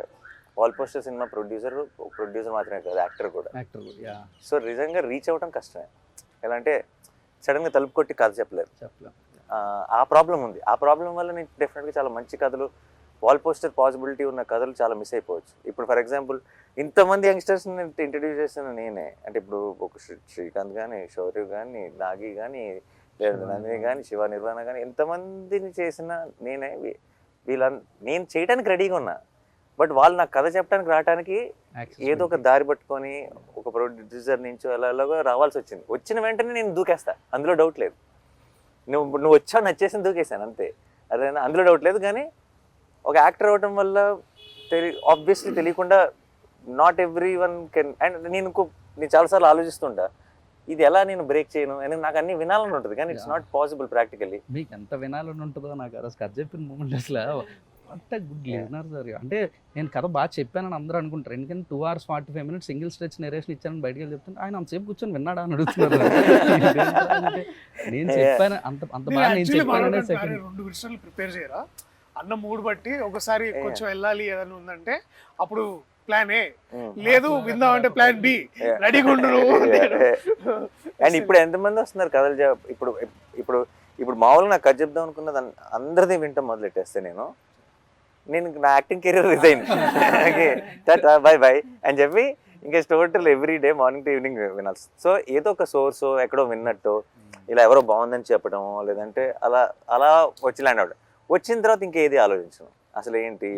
ఆల్ పోస్టర్ సినిమా ప్రొడ్యూసర్ మాత్రమే కాదు, యాక్టర్ కూడా. యాక్టర్ యా సో నిజంగా రీచ్ అవ్వడం కష్టమే. ఎలా అంటే సడన్గా తలుపు కొట్టి కథ చెప్పలేరు. చెప్పలేం. ఆ ప్రాబ్లం ఉంది. ఆ ప్రాబ్లం వల్ల నేను డెఫినెట్గా చాలా మంచి కథలు, వాల్ పోస్టర్ పాసిబిలిటీ ఉన్న కథలు చాలా మిస్ అయిపోవచ్చు. ఇప్పుడు ఫర్ ఎగ్జాంపుల్ ఇంతమంది యంగ్స్టర్స్ని ఇంట్రడ్యూస్ చేసిన నేనే. అంటే ఇప్పుడు ఒక శ్రీకాంత్ కానీ, శౌర్య కానీ, నాగి కానీ, లేదా నందిని కానీ, శివ నిర్వాణ కానీ, ఎంతమందిని చేసిన నేనే. నేను చేయడానికి రెడీగా ఉన్నా, బట్ వాళ్ళు నాకు కథ చెప్పడానికి రావడానికి ఏదో ఒక దారి పట్టుకొని ఒక ప్రొడ్యూసర్ నుంచి అలాగా రావాల్సి వచ్చింది. వచ్చిన వెంటనే నేను దూకేస్తా, అందులో డౌట్ లేదు. నువ్వు వచ్చావు నచ్చేసి దూకేసాను అంతే, అదే అందులో డౌట్ లేదు. కానీ ఒక యాక్టర్ అవ్వడం వల్ల ఆబ్వియస్లీ తెలియకుండా not every one can. And నేను చాలాసార్లు ఆలోచిస్తుంటా ఇది ఎలా నేను బ్రేక్ చేయను అని. నాకు అన్ని వినాలని ఉంటుంది కానీ ఇట్స్ నాట్ పాసిబుల్ ప్రాక్టికల్లీ. మీకు ఎంత వినాలని ఉంటుందో నాకు ఆ రోజు కథ చెప్పిన మూమెంట్ అసలు అంత గుడ్ లిజనర్ సార్. అంటే నేను కథ బాగా చెప్పానని అందరూ అనుకుంటారు, ఎందుకంటే 2 hours 45 minutes single stretch narration ఇచ్చానని బయటకు వెళ్ళి చెప్తుంటే ఆయన అంతసేపు కూర్చొని విన్నాడా అని అడుగుతున్నారు. నేను చెప్పాను అంత బాగా నేను చెప్పాను. 2 విషయాలు ప్రిపేర్ చేయరా అన్న మూడు బట్టి. ఒకసారి కొంచెం వెళ్ళాలి ఏదైనా ఉందంటే అప్పుడు ప్లాన్ ఏ, లేదు విందామంటే ప్లాన్ బి, రెడీగా ఉండు. అండ్ ఇప్పుడు ఎంతమంది వస్తున్నారు కథలు ఇప్పుడు ఇప్పుడు ఇప్పుడు మామూలుగా నాకు కథ చెప్దాం అనుకున్నది అందరిది వింటాం మొదలెట్టేస్తే నేను నా acting career resign bye bye అని చెప్పి ఇంకా total every day morning to evening వినాల్సి. సో ఏదో ఒక సోర్స్ ఎక్కడో విన్నట్టు ఇలా ఎవరో బాగుందని చెప్పడం, లేదంటే అలా వచ్చి ల్యాండ్ అవడం. వచ్చిన తర్వాత ఇంకేది ఆలోచించను అసలు. ఏంటి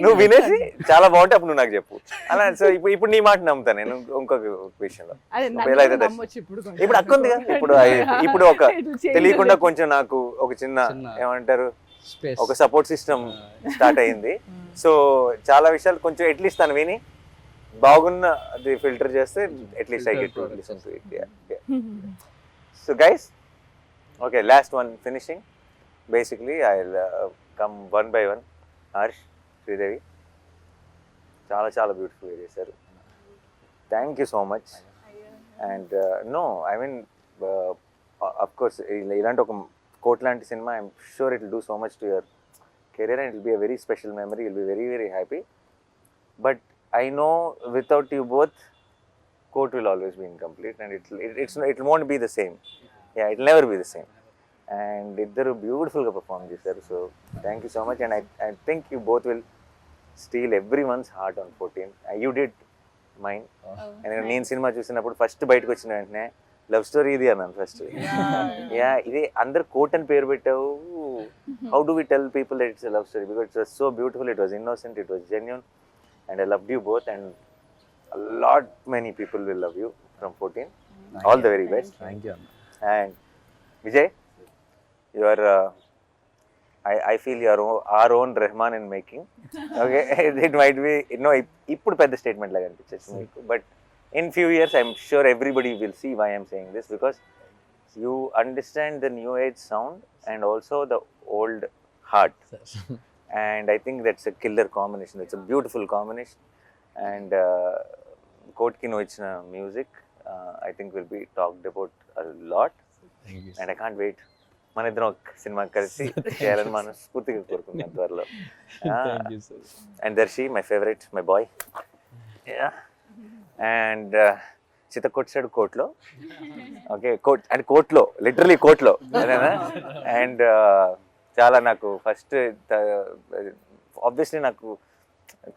నువ్వు వినేసి చాలా బాగుంటే అప్పుడు నువ్వు నాకు చెప్పు అలా. సో ఇప్పుడు నీ మాట నమ్ముతాను నేను. ఇంకొక విషయంలో ఇప్పుడు అక్క ఉందిగా, ఇప్పుడు ఒక తెలియకుండా కొంచెం నాకు ఒక చిన్న ఏమంటారు ఒక సపోర్ట్ సిస్టమ్ స్టార్ట్ అయ్యింది. సో చాలా విషయాలు కొంచెం అట్లీస్ట్ తను విని బాగున్న అది ఫిల్టర్ చేస్తే at least I get to listen to it. So guys, okay, last one finishing. Basically I'll come one by one. Harsh, Sridevi, చాలా బ్యూటిఫుల్గా చేశారు. Thank you so much. And no I mean of course ఇలాంటి ఒక కోట్ లాంటి cinema I'm sure it will do so much to your career and it will be a very special memory. Will be very very happy. But I know without you both Court will always be incomplete and it won't be the same. Yeah, it will never be the same. And iddaru beautiful ga perform chesaru. So thank you so much. And I think you both will steal everyone's heart on 14. You did mine. And నేను cinema చూసినప్పుడు first బయటకు వచ్చిన వెంటనే love story ఇది అన్నాను first. Yeah, ఇది అందరు coat అని పేరు పెట్టావు. How do we tell people that it's a love story? Because it was so beautiful, it was innocent, it was genuine, and I loved you both, and a lot many people will love you from 14. All the very best. Thank you. And Vijay, you are I feel you are our own Rahman in making. Okay, it might be ఇప్పుడు పెద్ద statement లాగా అనిపించచ్చు మీకు, but in few years I'm sure everybody will see why I'm saying this, because you understand the new age sound and also the old heart. And I think that's a killer combination. It's a beautiful combination. And కోట్కి నువ్వు ఇచ్చిన music, I think will be talked about a lot and I can't wait. మన ఇద్దరం ఒక సినిమా కలిసి చేయాలని మనస్ఫూర్తిగా కోరుకున్నాం త్వరలో. Thank you sir. And Darshi my favourite, my boy. And చిత్తకొచ్చాడు కోట్లో. ఓకే, కోట్ అంటే కోట్లో, లిటరలీ కోట్లో. అండ్ చాలా నాకు ఫస్ట్ ఆబ్వియస్లీ నాకు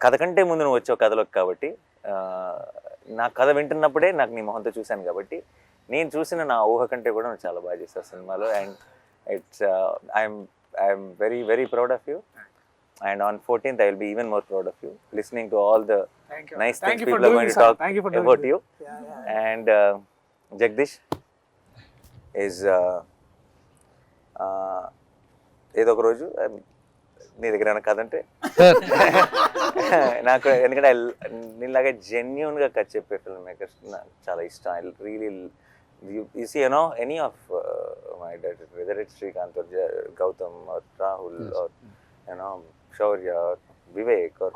కథ కంటే ముందు నువ్వు వచ్చావు కథలోకి కాబట్టి నా కథ వింటున్నప్పుడే నాకు నీ మొహంతో చూశాను కాబట్టి నేను చూసిన నా ఊహ కంటే కూడా నువ్వు చాలా బాగా చేస్తావు సినిమాలో. And it's I'm very very proud of you. And on 14th, I will be even more proud of you, listening to all the nice things people are going to talk about you. And Jagdish is ఏదో ఒక రోజు నీ దగ్గర ఏమైనా కదంటే నాకు, ఎందుకంటే నీలాగా జెన్యున్గా కథ చెప్పే ఫిల్మ్ మేకర్స్ నాకు చాలా ఇష్టం. I really you see, any of my directors, whether it's Srikanth or Gautam or Rahul or Shaurya or Vivek or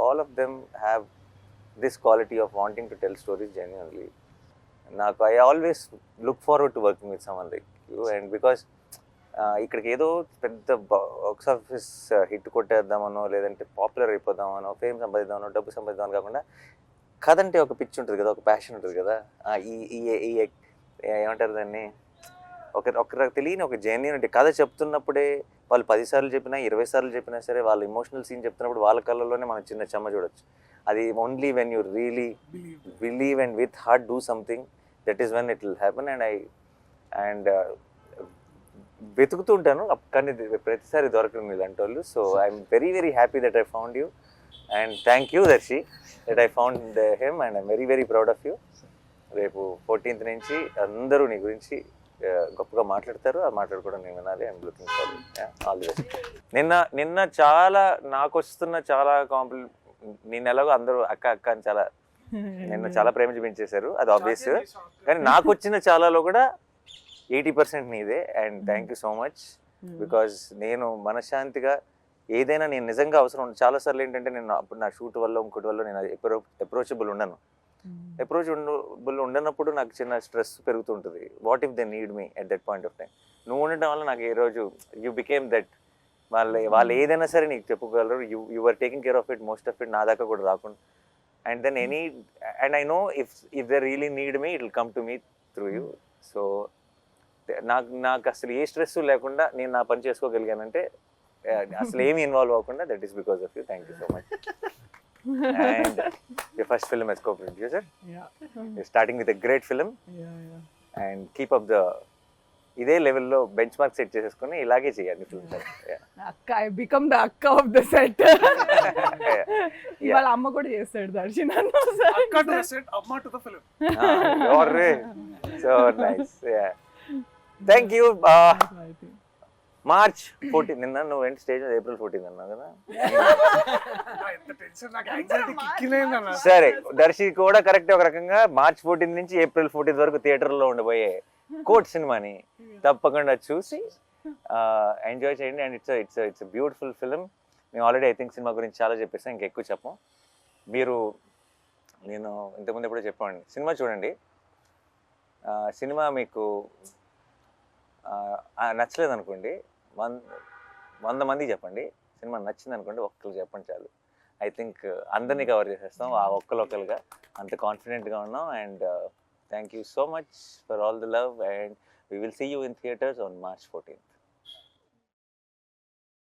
all of them have this quality of wanting to tell stories genuinely. I always look forward to working with someone like you, and because ఇక్కడికి ఏదో పెద్ద box office hit కొట్టేద్దామనో లేదంటే popular అయిపోదామనో fame సంపాదిద్దామనో డబ్బు సంపాదిద్దామని కాకుండా కథ అంటే ఒక పిచ్చి ఉంటుంది కదా, ఒక ప్యాషన్ ఉంటుంది కదా. ఈ ఏమంటారు దాన్ని, ఒక తెలియని ఒక జెన్యూనిటీ. కథ చెప్తున్నప్పుడే వాళ్ళు 10 సార్లు చెప్పినా 20 సార్లు చెప్పినా సరే వాళ్ళ ఇమోషనల్ సీన్ చెప్తున్నప్పుడు వాళ్ళ కళ్ళల్లోనే మనం చిన్న చెమ్మ చూడొచ్చు. అది only when you really believe and with heart do something, that is when it will happen. And వెతుకుతూ ఉంటాను కానీ ప్రతిసారి దొరకడం ఇలాంటి వాళ్ళు. So I'm very very happy that I found you and thank you Darshi that I found him and I'm very very proud of you. రేపు 14th నుంచి అందరూ నీ గురించి గొప్పగా మాట్లాడతారు, ఆ మాట్లాడుకోవడం నేను వినాలి. I'm looking forward. All the best. నిన్న చాలా నాకు వస్తున్న చాలా నేను ఎలాగో అందరూ అక్క అక్క అని చాలా నిన్న చాలా ప్రేమ చూపించేశారు, అది ఆబ్వియస్. కానీ నాకు వచ్చిన చాలాలో కూడా 80% నీదే. And thank you so much, because నేను మనశ్శాంతిగా ఏదైనా నేను నిజంగా అవసరం చాలాసార్లు ఏంటంటే నేను అప్పుడు నా షూట్ వల్ల ఇంకోటి వల్ల నేను అప్రోచబుల్ ఉండను. అప్రోచబుల్ ఉండనప్పుడు నాకు చిన్న స్ట్రెస్ పెరుగుతుంటుంది. What if they need me at that point of time. నువ్వు ఉండటం వల్ల నాకు ఏ రోజు యూ బికేమ్ దట్. వాళ్ళు ఏదైనా సరే నీకు చెప్పుకోగలరు. You are taking care of it, most of it నా దాకా కూడా రాకుండా. And then and I know if they really need me it will come to me through you. So నాకు అసలు ఏ స్ట్రెస్ లేకుండా నేను నా పని చేసుకోగలిగానంటే అసలు ఏమి ఇన్వాల్వ్ అవ్వకుండా, that is because of you. Thank you so much. And your first film as co-producer. Yeah. You're starting with a great film. Yeah. And keep up ఇదే లెవెల్లో బెంచ్ మార్క్ సెట్ చేసేసుకుని ఇలాగే చేయాలి ఫిల్మ్స్. అక్క, I become the అక్క of the set. వాళ్ళ అమ్మ కూడా చేస్తాడు దర్శి నన్ను. అక్క టు ద సెట్, అమ్మ to the film. So nice. Thank you. March 14 నిన్న నువ్వు ఏంటి స్టేజ్ April 14 అన్నావు కదా. సరే, దర్శి కూడా కరెక్ట్. ఒక రకంగా March 14 నుంచి April 14 వరకు థియేటర్లో ఉండబోయే కోట్ సినిమాని తప్పకుండా చూసి ఎంజాయ్ చేయండి. And it's beautiful film. మేము ఆల్రెడీ ఐ థింక్ సినిమా గురించి చాలా చెప్పేసాం, ఇంకెక్కువ చెప్పం. మీరు నేను ఇంతకుముందు ఎప్పుడో చెప్పండి, సినిమా చూడండి. సినిమా మీకు నచ్చలేదు అనుకోండి, 100 మందికి చెప్పండి. సినిమా నచ్చింది అనుకోండి, ఒక్కరికి చెప్పండి చాలు. ఐ థింక్ అందరినీ కవర్ చేసేస్తాం ఆ ఒక్కరొక్కరుగా, అంత కాన్ఫిడెంట్గా ఉన్నాం. And thank you so much for all the love and we will see you in theatres on March 14th.